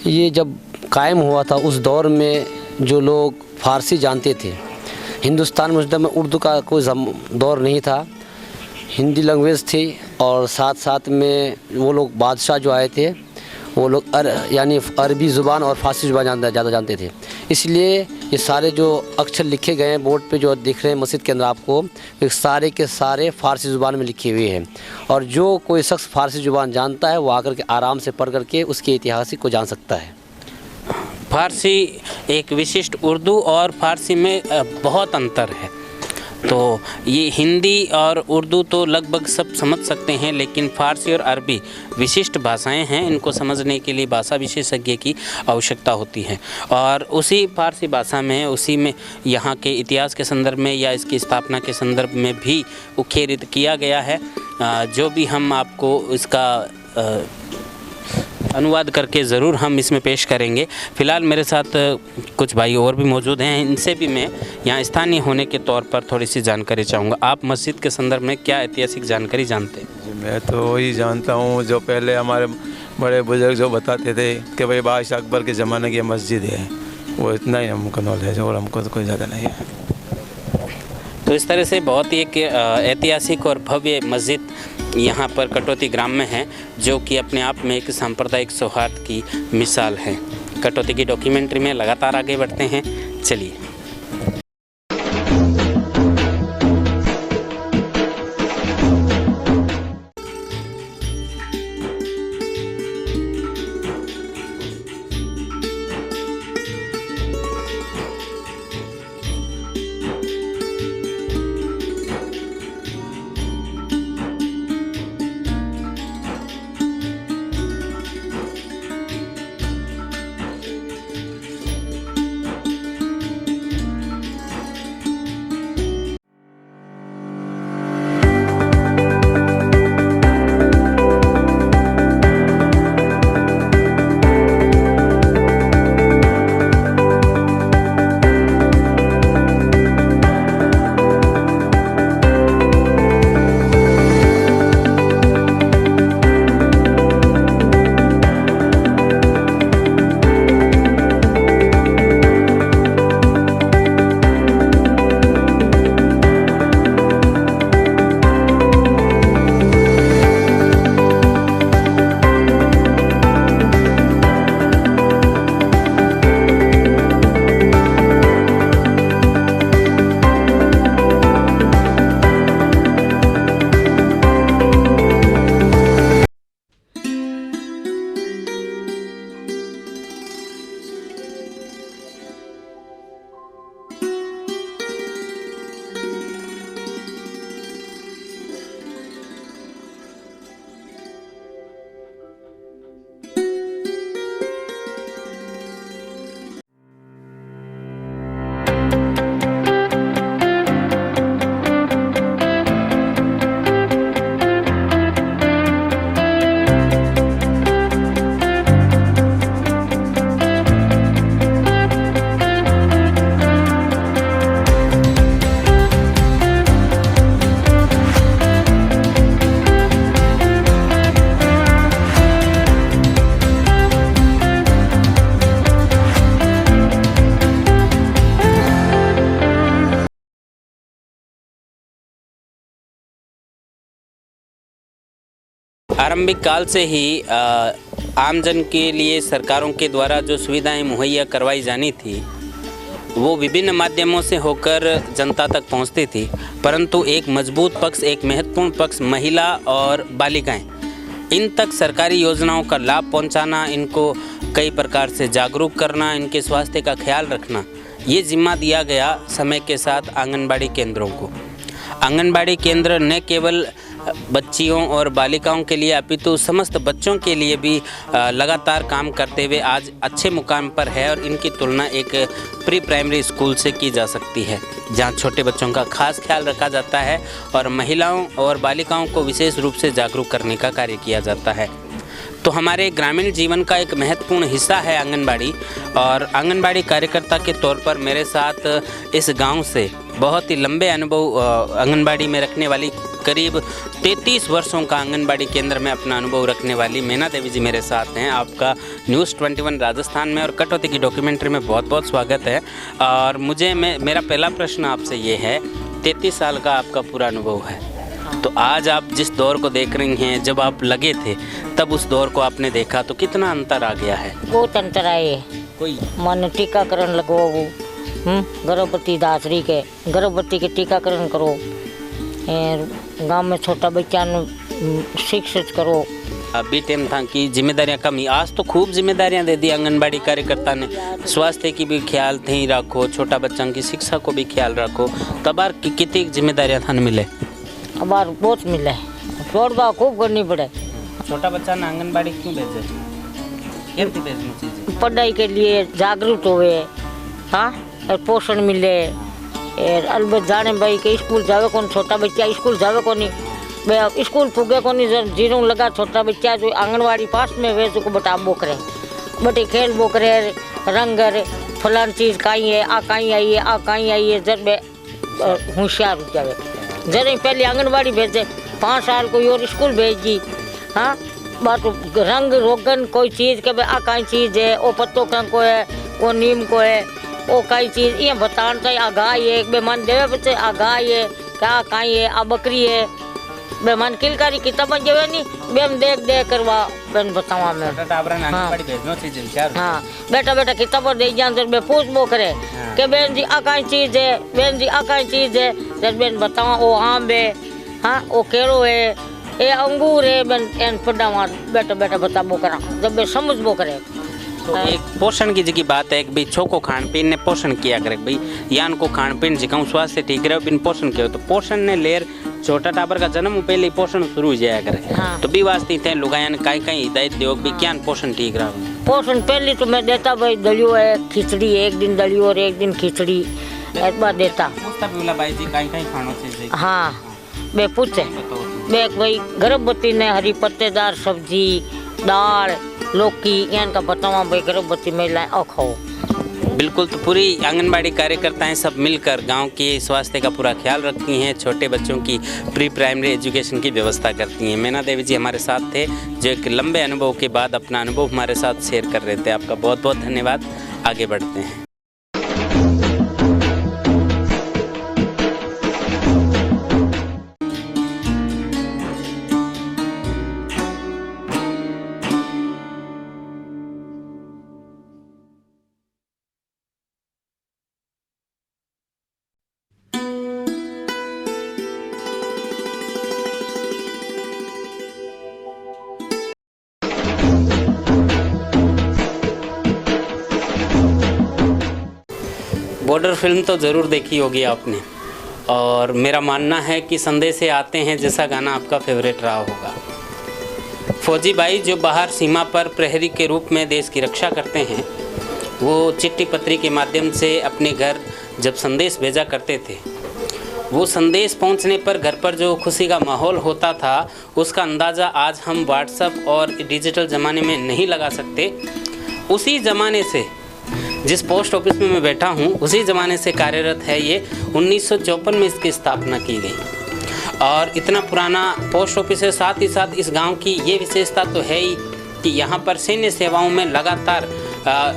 ये जब कायम हुआ था उस दौर में जो लोग फ़ारसी जानते थे, हिंदुस्तान में उर्दू का कोई दौर नहीं था, हिंदी लैंग्वेज थी और साथ साथ में वो लोग बादशाह जो आए थे वो लोग यानी अरबी ज़ुबान और फ़ारसी ज़ुबान ज़्यादा जानते थे। इसलिए ये सारे जो अक्षर लिखे गए हैं बोर्ड पे जो दिख रहे हैं मस्जिद के अंदर आपको, ये सारे के सारे फ़ारसी ज़ुबान में लिखे हुए हैं और जो कोई शख्स फ़ारसी ज़ुबान जानता है वो आकर के आराम से पढ़ करके उसके इतिहास को जान सकता है। फ़ारसी एक विशिष्ट, उर्दू और फ़ारसी में बहुत अंतर है। तो ये हिंदी और उर्दू तो लगभग सब समझ सकते हैं, लेकिन फ़ारसी और अरबी विशिष्ट भाषाएं हैं, इनको समझने के लिए भाषा विशेषज्ञ की आवश्यकता होती है। और उसी फ़ारसी भाषा में, उसी में यहाँ के इतिहास के संदर्भ में या इसकी स्थापना के संदर्भ में भी उल्लेख किया गया है। जो भी हम आपको इसका अनुवाद करके ज़रूर हम इसमें पेश करेंगे। फ़िलहाल मेरे साथ कुछ भाई और भी मौजूद हैं, इनसे भी मैं यहाँ स्थानीय होने के तौर पर थोड़ी सी जानकारी चाहूँगा। आप मस्जिद के संदर्भ में क्या ऐतिहासिक जानकारी जानते हैं? मैं तो वही जानता हूँ जो पहले हमारे बड़े बुजुर्ग जो बताते थे कि भाई बादशाह अकबर के ज़माने की मस्जिद है, वो इतना ही हमको नॉलेज है और हमको तो कोई ज़्यादा नहीं है। तो इस तरह से बहुत ही एक ऐतिहासिक और भव्य मस्जिद यहाँ पर कटौती ग्राम में है, जो कि अपने आप में एक सांप्रदायिक सौहार्द की मिसाल है। कटौती की डॉक्यूमेंट्री में लगातार आगे बढ़ते हैं, चलिए। आरंभिक काल से ही आमजन के लिए सरकारों के द्वारा जो सुविधाएं मुहैया करवाई जानी थी वो विभिन्न माध्यमों से होकर जनता तक पहुंचती थी, परंतु एक मजबूत पक्ष, एक महत्वपूर्ण पक्ष महिला और बालिकाएं, इन तक सरकारी योजनाओं का लाभ पहुंचाना, इनको कई प्रकार से जागरूक करना, इनके स्वास्थ्य का ख्याल रखना, ये जिम्मा दिया गया समय के साथ आंगनबाड़ी केंद्रों को। आंगनबाड़ी केंद्र न केवल बच्चियों और बालिकाओं के लिए अपितु समस्त बच्चों के लिए भी लगातार काम करते हुए आज अच्छे मुकाम पर है और इनकी तुलना एक प्री प्राइमरी स्कूल से की जा सकती है, जहां छोटे बच्चों का खास ख्याल रखा जाता है और महिलाओं और बालिकाओं को विशेष रूप से जागरूक करने का कार्य किया जाता है। तो हमारे ग्रामीण जीवन का एक महत्वपूर्ण हिस्सा है आंगनबाड़ी, और आंगनबाड़ी कार्यकर्ता के तौर पर मेरे साथ इस गांव से बहुत ही लंबे अनुभव आंगनबाड़ी में रखने वाली, करीब 33 वर्षों का आंगनबाड़ी केंद्र में अपना अनुभव रखने वाली मैना देवी जी मेरे साथ हैं। आपका न्यूज़ 21 राजस्थान में और कटौती की डॉक्यूमेंट्री में बहुत बहुत स्वागत है। और मेरा पहला प्रश्न आपसे ये है, 33 साल का आपका पूरा अनुभव है, तो आज आप जिस दौर को देख रही हैं, जब आप लगे थे तब उस दौर को आपने देखा तो कितना अंतर आ गया है? बहुत अंतर आए। कोई मन टीकाकरण लगवाओ, गर्भवती दासरी के गर्भवती के टीकाकरण करो, गांव में छोटा बच्चा शिक्षित करो। अभी टाइम था कि जिम्मेदारियां कमी, आज तो खूब जिम्मेदारियां दे दी आंगनबाड़ी कार्यकर्ता ने, स्वास्थ्य की भी ख्याल थे रखो, छोटा बच्चों की शिक्षा को भी ख्याल रखो, तबार की कितनी जिम्मेदारियां थाने मिले? अब बहुत मिले, छोड़ दो खूब करनी पड़े। छोटा बच्चा ने आंगनबाड़ी क्यों भेजे? पढ़ाई के लिए जागरूक हुए, हाँ, और पोषण मिले, और अलबत जाने भाई के स्कूल जावे कौन, छोटा बच्चा स्कूल जावे कौन, बे अब स्कूल पुगे को नहीं जीरो लगा छोटा बच्चा जो आंगनवाड़ी पास में वे जो बता बोकरे बटे खेल बोकरे रंग फलान चीज़ कहीं है आ कहीं आई है आ कहीं आई है जब होशियार हो जाए जरा पहले आंगनवाड़ी भेजे 5 साल कोई और स्कूल भेज दी। हाँ बात रंग रोगन कोई चीज़ के आ कहीं चीज़ है वो पत्तों का को है वो नीम को है वो कई चीज़ ये बताना चाहिए आ गाय है बे मन देवे बच्चे आ गाय है क्या कहीं है आ बकरी है बे मन किलकारी किताब जवे नहीं बेम देख देख करवा बेन बतावा मैं हाँ बेटा बेटा किताब दे जान बे पूछ बो करे के बेन जी आ कहीं चीज़ है बेन जी आ कहीं चीज़ है जब बेन बतावा वो आम है हाँ वो केरो है ये अंगूर है बेन एन पढ़ावा बेटा बेटा बता बो करा जब बे समझ बो करे। तो एक पोषण की जी बात है कि भाई छोको खान पीन ने पोषण किया करे भाई यान को खान पीन जिकाऊ स्वास्थ्य ठीक रहे बिन पोषण किया तो पोषण ने लेर छोटा टाबर का जन्म पहले पोषण शुरू हो जाया करे। हाँ। तो भी वास्ते थे लुगायन कई कई हिदायत दियो भी क्या पोषण ठीक रहा पोषण पहले तो मैं देता भाई दलियो है खिचड़ी एक दिन दलियो और एक दिन खिचड़ी एक बार देता भाई जी कई कई खानों चाहिए। हाँ बे पूछे बे भाई गर्भवती ने हरी पत्तेदार सब्जी दाल लौकी इनका बतावा भाई गर्भवती महिलाएं और खाओ। बिल्कुल तो पूरी आंगनबाड़ी कार्यकर्ताएं सब मिलकर गांव के स्वास्थ्य का पूरा ख्याल रखती हैं छोटे बच्चों की प्री प्राइमरी एजुकेशन की व्यवस्था करती हैं। मैना देवी जी हमारे साथ थे जो एक लंबे अनुभव के बाद अपना अनुभव हमारे साथ शेयर कर रहे थे। आपका बहुत बहुत धन्यवाद। आगे बढ़ते हैं। बॉर्डर फिल्म तो ज़रूर देखी होगी आपने और मेरा मानना है कि संदेश से आते हैं जैसा गाना आपका फेवरेट रहा होगा। फौजी भाई जो बाहर सीमा पर प्रहरी के रूप में देश की रक्षा करते हैं वो चिट्ठी पत्री के माध्यम से अपने घर जब संदेश भेजा करते थे वो संदेश पहुंचने पर घर पर जो खुशी का माहौल होता था उसका अंदाज़ा आज हम व्हाट्सएप और डिजिटल ज़माने में नहीं लगा सकते। उसी ज़माने से जिस पोस्ट ऑफिस में मैं बैठा हूँ उसी ज़माने से कार्यरत है ये। 1954 में इसकी स्थापना की गई और इतना पुराना पोस्ट ऑफिस है। साथ ही साथ इस गांव की ये विशेषता तो है ही कि यहाँ पर सैन्य सेवाओं में लगातार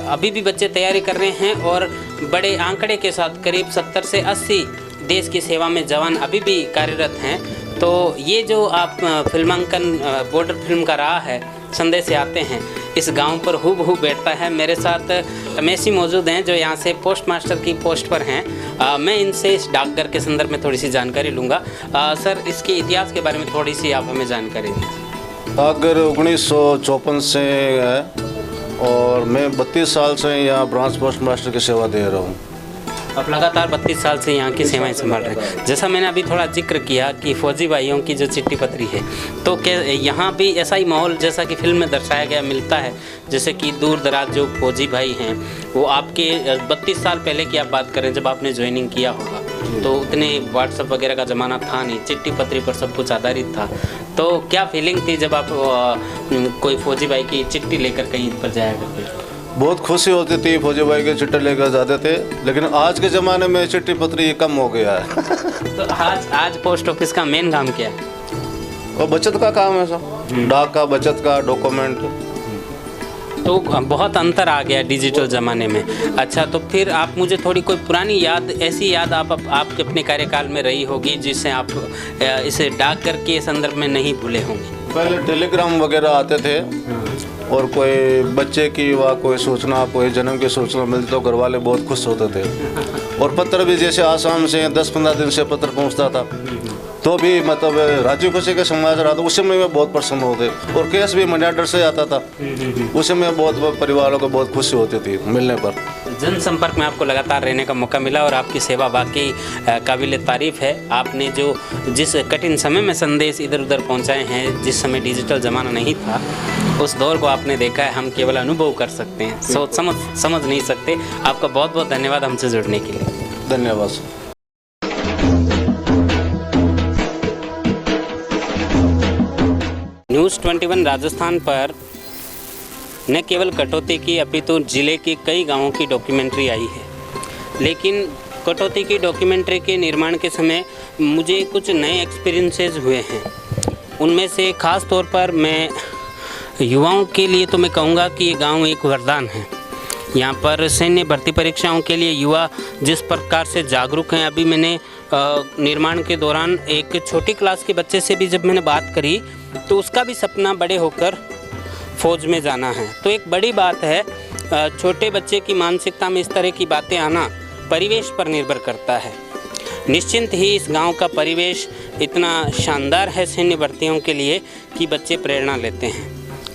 अभी भी बच्चे तैयारी कर रहे हैं और बड़े आंकड़े के साथ करीब 70 से 80 देश की सेवा में जवान अभी भी कार्यरत हैं। तो ये जो आप फिल्मांकन बॉर्डर फिल्म का रहा है संदेश से आते हैं इस गांव पर हूबहू बैठता है। मेरे साथ मेसी मौजूद हैं जो यहाँ से पोस्ट मास्टर की पोस्ट पर हैं। मैं इनसे इस डाकघर के संदर्भ में थोड़ी सी जानकारी लूँगा। सर इसके इतिहास के बारे में थोड़ी सी आप हमें जानकारी दें। डाकघर 1954 से है और मैं 32 साल से यहाँ ब्रांच पोस्ट मास्टर की सेवा दे रहा हूँ। आप लगातार 32 साल से यहाँ की सेवाएं संभाल रहे हैं। जैसा मैंने अभी थोड़ा जिक्र किया कि फौजी भाइयों की जो चिट्ठी पत्री है तो क्या यहाँ भी ऐसा ही माहौल जैसा कि फिल्म में दर्शाया गया मिलता है? जैसे कि दूर दराज जो फौजी भाई हैं वो आपके 32 साल पहले की आप बात करें जब आपने ज्वाइनिंग किया होगा तो उतने व्हाट्सएप वगैरह का ज़माना था नहीं, चिट्ठी पत्री पर सब कुछ आधारित था। तो क्या फीलिंग थी जब आप कोई फौजी भाई की चिट्ठी लेकर कहीं पर जाया करते? बहुत खुशी होती थी, फौजी भाई के चिट्ठी लेकर जाते थे, लेकिन आज के ज़माने में चिट्ठी पत्री कम हो गया है। तो आज पोस्ट ऑफिस का मेन काम क्या है? वो बचत का काम है सब, डाक का, बचत का, डॉक्यूमेंट। तो बहुत अंतर आ गया डिजिटल ज़माने में। अच्छा तो फिर आप मुझे थोड़ी कोई पुरानी याद, ऐसी याद आपके अपने कार्यकाल में रही होगी जिससे आप इसे डाकघर के संदर्भ में नहीं भूले होंगे? पहले टेलीग्राम वगैरह आते थे और कोई बच्चे की व कोई सूचना, कोई जन्म की सूचना मिलती तो घर वाले बहुत खुश होते थे। और पत्र भी जैसे आसाम से 10-15 दिन से पत्र पहुंचता था तो भी मतलब राजी खुशी के समाज रहा था, उस समय में बहुत प्रसन्न होते। और केस भी मनी ऑर्डर से आता था, उस समय बहुत परिवारों को बहुत खुशी होती थी मिलने पर। जनसंपर्क में आपको लगातार रहने का मौका मिला और आपकी सेवा वाकई काबिल तारीफ़ है। आपने जो जिस कठिन समय में संदेश इधर उधर पहुंचाए हैं, जिस समय डिजिटल ज़माना नहीं था, उस दौर को आपने देखा है। हम केवल अनुभव कर सकते हैं, सोच समझ नहीं सकते। आपका बहुत बहुत धन्यवाद हमसे जुड़ने के लिए। धन्यवाद। न्यूज़ 21 राजस्थान पर न केवल कटौती की अपितु जिले के कई गांवों की डॉक्यूमेंट्री आई है, लेकिन कटौती की डॉक्यूमेंट्री के निर्माण के समय मुझे कुछ नए एक्सपीरियंसेस हुए हैं। उनमें से ख़ास तौर पर मैं युवाओं के लिए तो मैं कहूँगा कि ये गांव एक वरदान है। यहाँ पर सैन्य भर्ती परीक्षाओं के लिए युवा जिस प्रकार से जागरूक हैं, अभी मैंने निर्माण के दौरान एक छोटी क्लास के बच्चे से भी जब मैंने बात करी तो उसका भी सपना बड़े होकर फौज में जाना है। तो एक बड़ी बात है, छोटे बच्चे की मानसिकता में इस तरह की बातें आना परिवेश पर निर्भर करता है। निश्चिंत ही इस गांव का परिवेश इतना शानदार है सैन्य भर्तियों के लिए कि बच्चे प्रेरणा लेते हैं।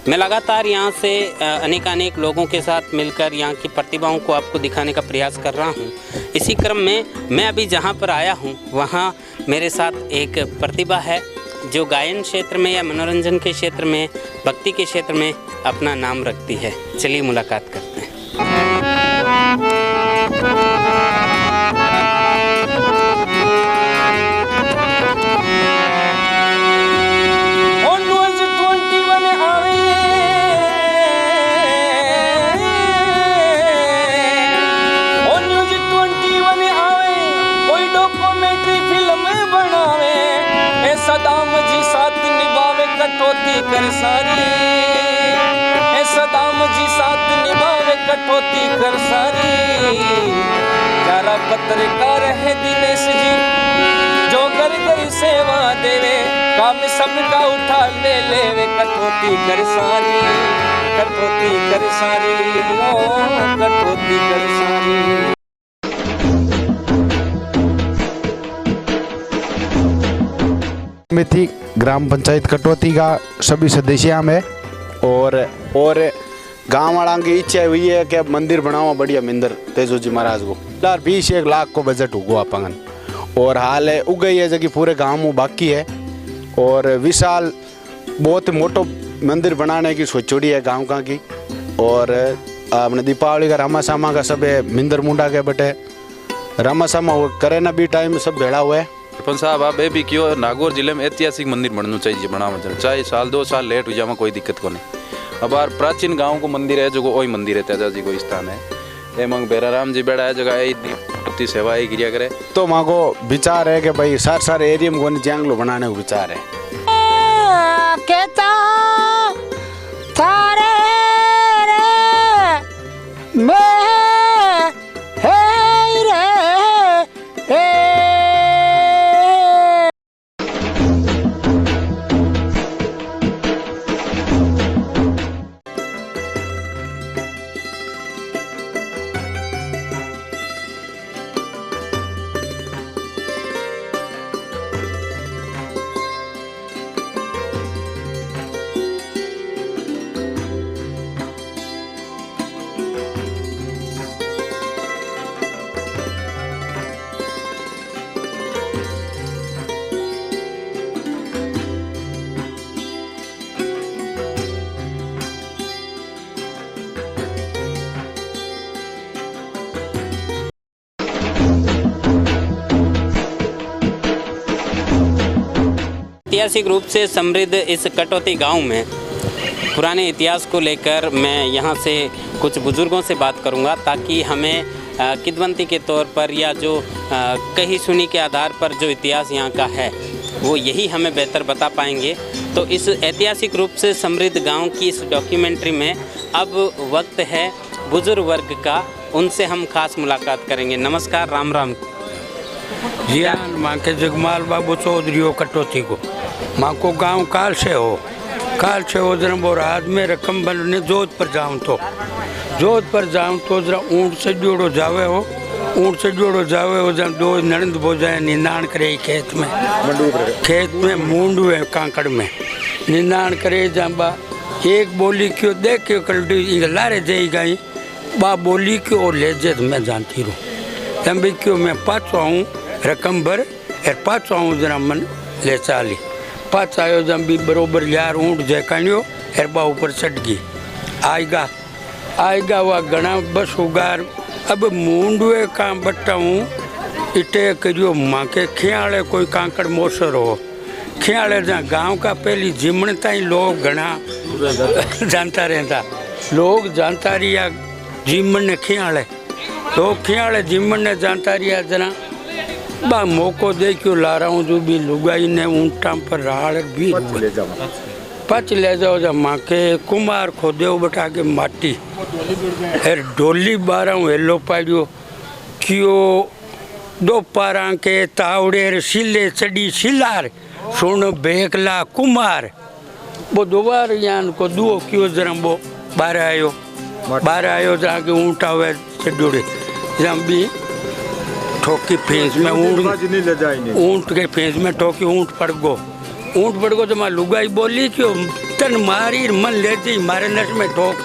मैं लगातार यहाँ से अनेकानेक लोगों के साथ मिलकर यहाँ की प्रतिभाओं को आपको दिखाने का प्रयास कर रहा हूँ। इसी क्रम में मैं अभी जहाँ पर आया हूँ वहाँ मेरे साथ एक प्रतिभा है जो गायन क्षेत्र में या मनोरंजन के क्षेत्र में, भक्ति के क्षेत्र में अपना नाम रखती है। चलिए मुलाकात करते हैं। कटौती कर सारी, सदाम जी साथ निभावे कटौती कर सारी। प्यारा पत्रकार है दिनेश जी जो घर घर सेवा देवे, काम सबका उठा ले लेवे कटौती कर सारी, कटौती कर सारी, ओ कटौती कर सारी। समिति ग्राम पंचायत कटौती का सभी सदस्य हम है और गांव वाला की इच्छा हुई है कि मंदिर बनाओ बढ़िया मंदिर तेजो जी महाराज को। 20 लाख को बजट हुआ पंगन और हाल है उग गई है जबकि पूरे गांव में बाकी है और विशाल बहुत मोटो मंदिर बनाने की सोचोड़ी है गांव का की। और अपने दीपावली का रामासामा का सब मिंदर मुंडा के बटे रामासामा करे ना भी टाइम सब भेड़ा हुआ है। सरपंच साहब आप ये भी क्यों नागौर जिले में ऐतिहासिक मंदिर बनना चाहिए, बनाना चाहे साल 2 साल लेट हो जाए कोई दिक्कत को नहीं। अब यार प्राचीन गांव को मंदिर है जो वही मंदिर है, तेजा जी को स्थान है, एवं बेराराम जी बेड़ा है जगह सेवा ही गिरिया करे। तो माँ को विचार है कि भाई सारे एरिया में जंगलो बनाने को विचार है। ऐतिहासिक रूप से समृद्ध इस कटौती गांव में पुराने इतिहास को लेकर मैं यहां से कुछ बुजुर्गों से बात करूंगा ताकि हमें किदवंती के तौर पर या जो कही सुनी के आधार पर जो इतिहास यहां का है वो यही हमें बेहतर बता पाएंगे। तो इस ऐतिहासिक रूप से समृद्ध गांव की इस डॉक्यूमेंट्री में अब वक्त है बुजुर्ग वर्ग का, उनसे हम खास मुलाकात करेंगे। नमस्कार, राम राम जी। माँ के जगमाल बाबू चौधरी हो कटौती को, माँ को गांव काल से हो जरा और आज में रकम बनने जोध पर जाऊँ तो जरा ऊँट से जोड़ो जावे हो जब 2 नरंद बो जाए निंदान करे खेत में मूंड है कांकड़ में निंदान करे जाबा एक बोली क्यों देख क्यों कल्टी लारे जाई गई बा बोली क्यों और ले जे मैं जानती रहूँ तब भी क्यों मैं पाँच आऊँ रकम भर और पाँच आऊँ जरा मन ले चाली पाँच आयो जब भी बरोबर यार ऊँट जैकानियो और बा ऊपर चढ़ गई आएगा वह गणा बस उगार अब मूंडवे का बट्टा हूँ इटे करियो माँ के खियाले कोई कांकड़ मोसर हो ख्याल गांव का पहली जिमण ताई लोग घना जानता रहता, लोग जानता रिया जिमण ने ख्याल है, लोग ख्याल है जिमण ने जानता रिया जना बा मौको दे क्यों ला रहा हूँ जो भी लुगाई ने ऊँटा पर राड़ भी पच ले जाओ जब माँ के कुमार खो दे बटा के माटी फिर डोली बारा हूँ हेलो पाड़ियो क्यों दो पारा के तावड़े सिले चढ़ी सिलार सोन बेकला कुमार वो दोबारा यान को दुओ क्यों जरा वो बाहर आयो जाके ऊँटा हुए चढ़ोड़े जम भी ठोकी फेंस में ऊँट के फेंस में ठोकी ऊँट पड़ गो तो मैं लुगाई बोली क्यों तन मारी मन ले जी मारे नस में ठोक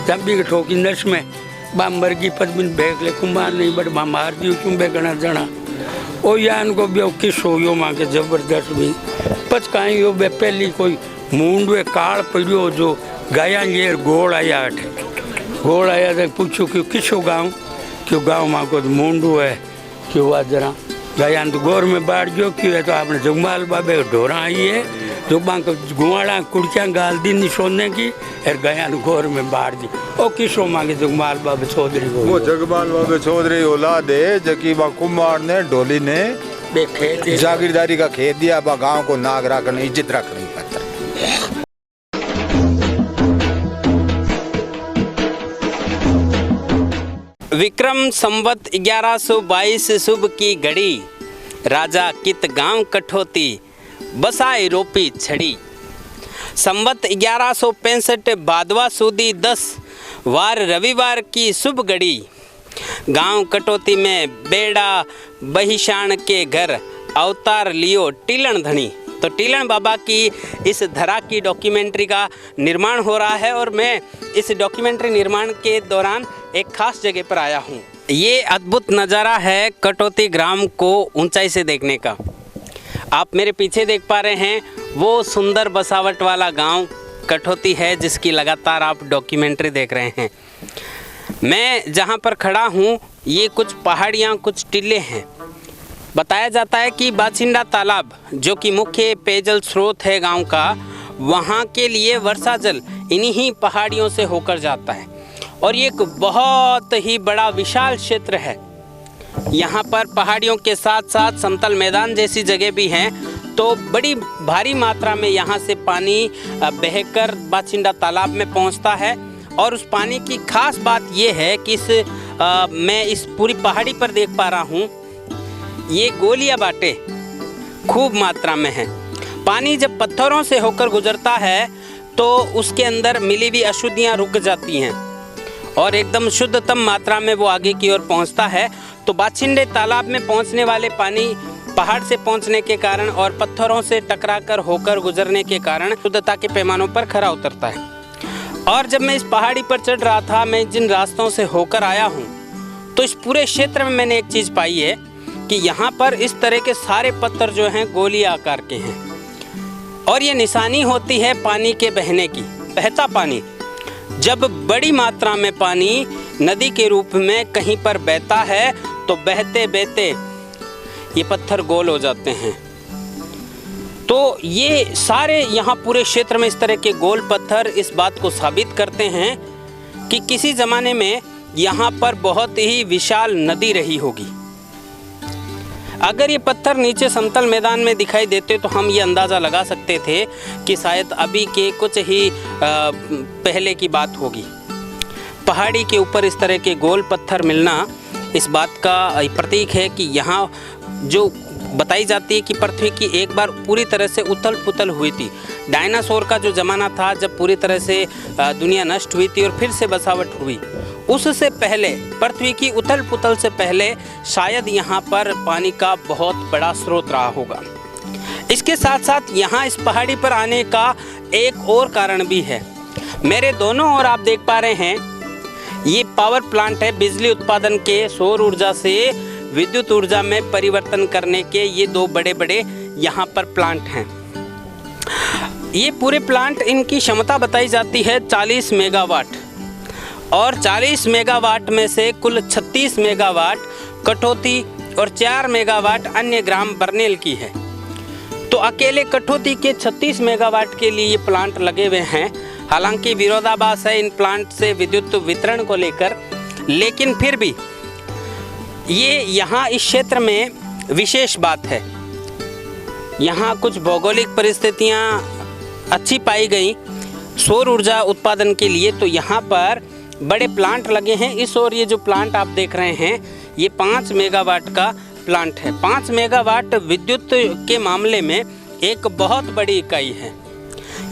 जब भी ठोकी नस में बा मरगी पदमिन बेग ले कुमार नहीं बट बा मार दियो क्यों बेगना जना ओ यान को भी किस हो यो माँ के जबरदस्त भी पच कहीं यो बे पहली कोई मुंडवे काल पड़ियो जो गाया ये गोड़ आया तो पूछो क्यों किस हो गाँव माँ को मुंडू है क्यों हुआ जरा गया तो गोर में बाढ़ जो क्यों है तो आपने जगमाल बाबे ढोरा आई है जो बांक गुआड़ा कुड़कियाँ गाल दी नहीं सोने की और गया तो गोर में बाढ़ दी ओ किसो मांगे जगमाल बाबे चौधरी को वो जगमाल बाबे चौधरी औलाद है जकी बा कुमार ने ढोली ने जागीरदारी का खेत दिया बा गांव को नाग रखने इज्जत रखने विक्रम संवत 1122 शुभ की घड़ी राजा कित गांव कठौती बसाए रोपी छड़ी। संवत 1165 भादवा सूदी 10 वार रविवार की शुभ घड़ी गांव कठौती में बेड़ा बहिशान के घर अवतार लियो टीलन धनी। तो टीलन बाबा की इस धरा की डॉक्यूमेंट्री का निर्माण हो रहा है और मैं इस डॉक्यूमेंट्री निर्माण के दौरान एक खास जगह पर आया हूँ। ये अद्भुत नज़ारा है कठौती ग्राम को ऊंचाई से देखने का। आप मेरे पीछे देख पा रहे हैं वो सुंदर बसावट वाला गांव कठौती है जिसकी लगातार आप डॉक्यूमेंट्री देख रहे हैं। मैं जहाँ पर खड़ा हूँ ये कुछ पहाड़ियाँ कुछ टीले हैं। बताया जाता है कि बाछिंडा तालाब जो कि मुख्य पेयजल स्रोत है गांव का, वहां के लिए वर्षा जल इन्हीं ही पहाड़ियों से होकर जाता है और ये एक बहुत ही बड़ा विशाल क्षेत्र है। यहाँ पर पहाड़ियों के साथ साथ समतल मैदान जैसी जगह भी हैं, तो बड़ी भारी मात्रा में यहाँ से पानी बहकर बाछिंडा तालाब में पहुँचता है। और उस पानी की खास बात ये है कि मैं इस पूरी पहाड़ी पर देख पा रहा हूँ ये गोलियां बाटे खूब मात्रा में हैं। पानी जब पत्थरों से होकर गुजरता है तो उसके अंदर मिली हुई अशुद्धियां रुक जाती हैं और एकदम शुद्धतम मात्रा में वो आगे की ओर पहुंचता है। तो बाछिंडे तालाब में पहुंचने वाले पानी पहाड़ से पहुंचने के कारण और पत्थरों से टकराकर होकर गुजरने के कारण शुद्धता के पैमानों पर खरा उतरता है। और जब मैं इस पहाड़ी पर चढ़ रहा था, मैं जिन रास्तों से होकर आया हूँ, तो इस पूरे क्षेत्र में मैंने एक चीज़ पाई है कि यहाँ पर इस तरह के सारे पत्थर जो हैं गोली आकार के हैं और ये निशानी होती है पानी के बहने की। बहता पानी जब बड़ी मात्रा में पानी नदी के रूप में कहीं पर बहता है तो बहते बहते ये पत्थर गोल हो जाते हैं। तो ये सारे यहाँ पूरे क्षेत्र में इस तरह के गोल पत्थर इस बात को साबित करते हैं कि किसी ज़माने में यहाँ पर बहुत ही विशाल नदी रही होगी। अगर ये पत्थर नीचे समतल मैदान में दिखाई देते तो हम ये अंदाज़ा लगा सकते थे कि शायद अभी के कुछ ही पहले की बात होगी। पहाड़ी के ऊपर इस तरह के गोल पत्थर मिलना इस बात का प्रतीक है कि यहाँ जो बताई जाती है कि पृथ्वी की एक बार पूरी तरह से उथल पुथल हुई थी। डायनासोर का जो ज़माना था जब पूरी तरह से दुनिया नष्ट हुई थी और फिर से बसावट हुई, उससे पहले पृथ्वी की उथल पुथल से पहले शायद यहाँ पर पानी का बहुत बड़ा स्रोत रहा होगा। इसके साथ साथ यहाँ इस पहाड़ी पर आने का एक और कारण भी है। मेरे दोनों ओर आप देख पा रहे हैं ये पावर प्लांट है। बिजली उत्पादन के सौर ऊर्जा से विद्युत ऊर्जा में परिवर्तन करने के ये दो बड़े बड़े यहाँ पर प्लांट हैं। ये पूरे प्लांट इनकी क्षमता बताई जाती है 40 मेगावाट और 40 मेगावाट में से कुल 36 मेगावाट कठौती और 4 मेगावाट अन्य ग्राम बरनेल की है। तो अकेले कठौती के 36 मेगावाट के लिए ये प्लांट लगे हुए हैं। हालांकि विरोधाभास है इन प्लांट से विद्युत वितरण को लेकर, लेकिन फिर भी ये यहाँ इस क्षेत्र में विशेष बात है। यहाँ कुछ भौगोलिक परिस्थितियाँ अच्छी पाई गई सौर ऊर्जा उत्पादन के लिए, तो यहाँ पर बड़े प्लांट लगे हैं। इस ओर ये जो प्लांट आप देख रहे हैं ये 5 मेगावाट का प्लांट है। 5 मेगावाट विद्युत के मामले में एक बहुत बड़ी इकाई है।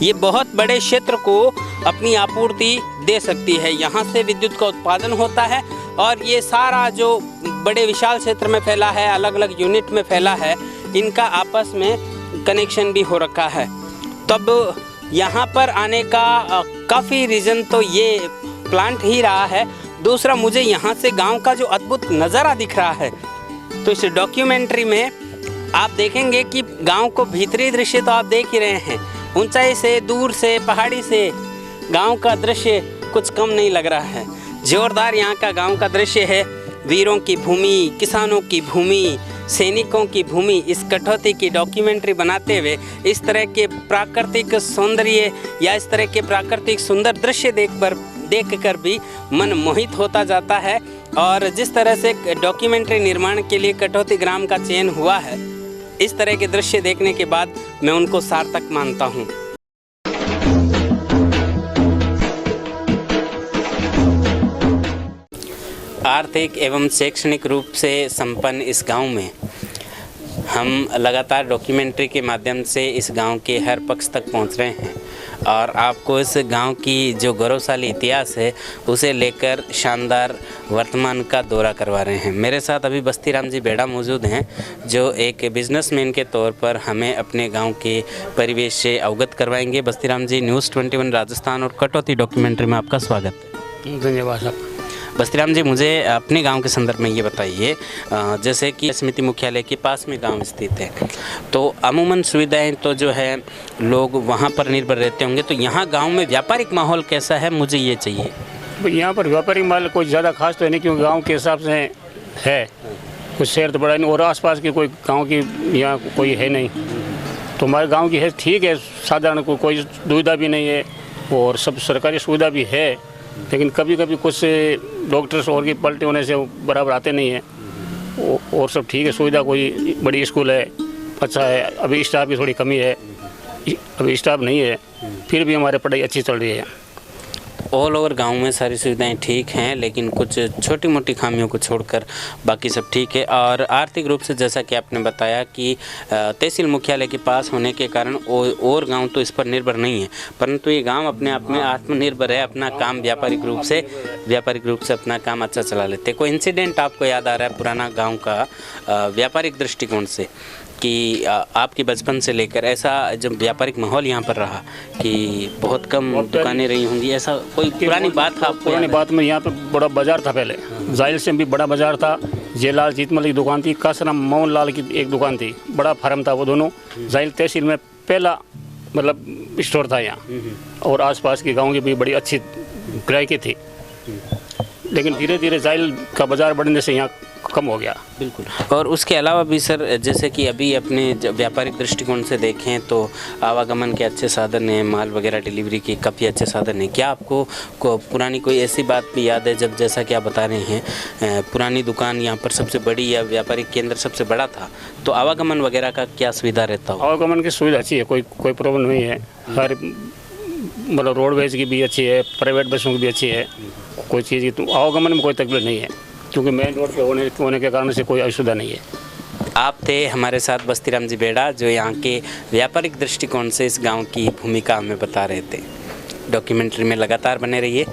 ये बहुत बड़े क्षेत्र को अपनी आपूर्ति दे सकती है। यहाँ से विद्युत का उत्पादन होता है और ये सारा जो बड़े विशाल क्षेत्र में फैला है, अलग अलग यूनिट में फैला है, इनका आपस में कनेक्शन भी हो रखा है। तब यहाँ पर आने का काफ़ी रीज़न तो ये प्लांट ही रहा है। दूसरा, मुझे यहाँ से गांव का जो अद्भुत नज़ारा दिख रहा है, तो इस डॉक्यूमेंट्री में आप देखेंगे कि गांव को भीतरी दृश्य तो आप देख ही रहे हैं। ऊंचाई से, दूर से, पहाड़ी से गांव का दृश्य कुछ कम नहीं लग रहा है। जोरदार यहाँ का गांव का दृश्य है। वीरों की भूमि, किसानों की भूमि, सैनिकों की भूमि। इस कठौती की डॉक्यूमेंट्री बनाते हुए इस तरह के प्राकृतिक सौंदर्य या इस तरह के प्राकृतिक सुंदर दृश्य देखकर भी मन मोहित होता जाता है। और जिस तरह से डॉक्यूमेंट्री निर्माण के लिए कठौती ग्राम का चयन हुआ है, इस तरह के दृश्य देखने के बाद मैं उनको सार्थक मानता हूँ। आर्थिक एवं शैक्षणिक रूप से संपन्न इस गांव में हम लगातार डॉक्यूमेंट्री के माध्यम से इस गांव के हर पक्ष तक पहुंच रहे हैं और आपको इस गांव की जो गौरवशाली इतिहास है उसे लेकर शानदार वर्तमान का दौरा करवा रहे हैं। मेरे साथ अभी बस्तीराम जी बेड़ा मौजूद हैं, जो एक बिजनेसमैन के तौर पर हमें अपने गांव के परिवेश से अवगत करवाएंगे। बस्तीराम जी, न्यूज़ 21 राजस्थान और कटौती डॉक्यूमेंट्री में आपका स्वागत है। धन्यवाद साहब। बस्तीराम जी, मुझे अपने गांव के संदर्भ में ये बताइए, जैसे कि समिति मुख्यालय के पास में गांव स्थित है, तो अमूमन सुविधाएं तो जो है लोग वहां पर निर्भर रहते होंगे, तो यहाँ गांव में व्यापारिक माहौल कैसा है, मुझे ये चाहिए। यहाँ पर व्यापारिक माहौल कोई ज़्यादा खास तो है नहीं, क्योंकि गाँव के हिसाब से है, कुछ शहर तो बड़ा नहीं और आसपास की कोई गाँव की यहाँ कोई है नहीं। तो हमारे गाँव की है ठीक है, साधारण कोई दुविधा भी नहीं है और सब सरकारी सुविधा भी है, लेकिन कभी कभी कुछ डॉक्टर्स और की पलटे होने से बराबर आते नहीं हैं। और सब ठीक है, सुविधा कोई बड़ी स्कूल है, अच्छा है। अभी स्टाफ की थोड़ी कमी है, अभी स्टाफ नहीं है, फिर भी हमारी पढ़ाई अच्छी चल रही है। ऑल ओवर गांव में सारी सुविधाएं ठीक हैं, लेकिन कुछ छोटी मोटी खामियों को छोड़कर बाकी सब ठीक है। और आर्थिक रूप से जैसा कि आपने बताया कि तहसील मुख्यालय के पास होने के कारण और गांव तो इस पर निर्भर नहीं है, परंतु ये गांव अपने आप में आत्मनिर्भर है। अपना काम व्यापारिक रूप से अपना काम अच्छा चला लेते। कोई इंसिडेंट आपको याद आ रहा है पुराना गाँव का व्यापारिक दृष्टिकोण से, कि आपके बचपन से लेकर ऐसा जब व्यापारिक माहौल यहाँ पर रहा कि बहुत कम दुकानें रही होंगी, ऐसा कोई पुरानी बात था आपको? पुरानी बात में यहाँ पे बड़ा बाजार था पहले, जाहिल से भी बड़ा बाजार था। जयलाल जीतमल की दुकान थी, कासराम मोहन लाल की एक दुकान थी, बड़ा फार्म था वो दोनों। जाहिल तहसील में पहला मतलब स्टोर था यहाँ, और आसपास के गाँव की भी बड़ी अच्छी ग्राहकी थी। लेकिन धीरे धीरे जाहिल का बाजार बढ़ने से यहाँ कम हो गया। बिल्कुल। और उसके अलावा भी सर, जैसे कि अभी अपने व्यापारिक दृष्टिकोण से देखें तो आवागमन के अच्छे साधन हैं, माल वगैरह डिलीवरी के काफ़ी अच्छे साधन हैं। क्या आपको पुरानी कोई ऐसी बात भी याद है जब, जैसा कि आप बता रहे हैं, पुरानी दुकान यहाँ पर सबसे बड़ी या व्यापारिक केंद्र सबसे बड़ा था, तो आवागमन वगैरह का क्या सुविधा रहता हो? आवागमन की सुविधा अच्छी है, कोई प्रॉब्लम नहीं है। हर मतलब रोडवेज की भी अच्छी है, प्राइवेट बसों की भी अच्छी है, कोई चीज़ की तो आवागमन में कोई तकलीफ नहीं है, क्योंकि मेन रोड पे होने के कारण से कोई असुविधा नहीं है। आप थे हमारे साथ बस्तीराम जी बेड़ा, जो यहाँ के व्यापारिक दृष्टिकोण से इस गांव की भूमिका हमें बता रहे थे। डॉक्यूमेंट्री में लगातार बने रहिए।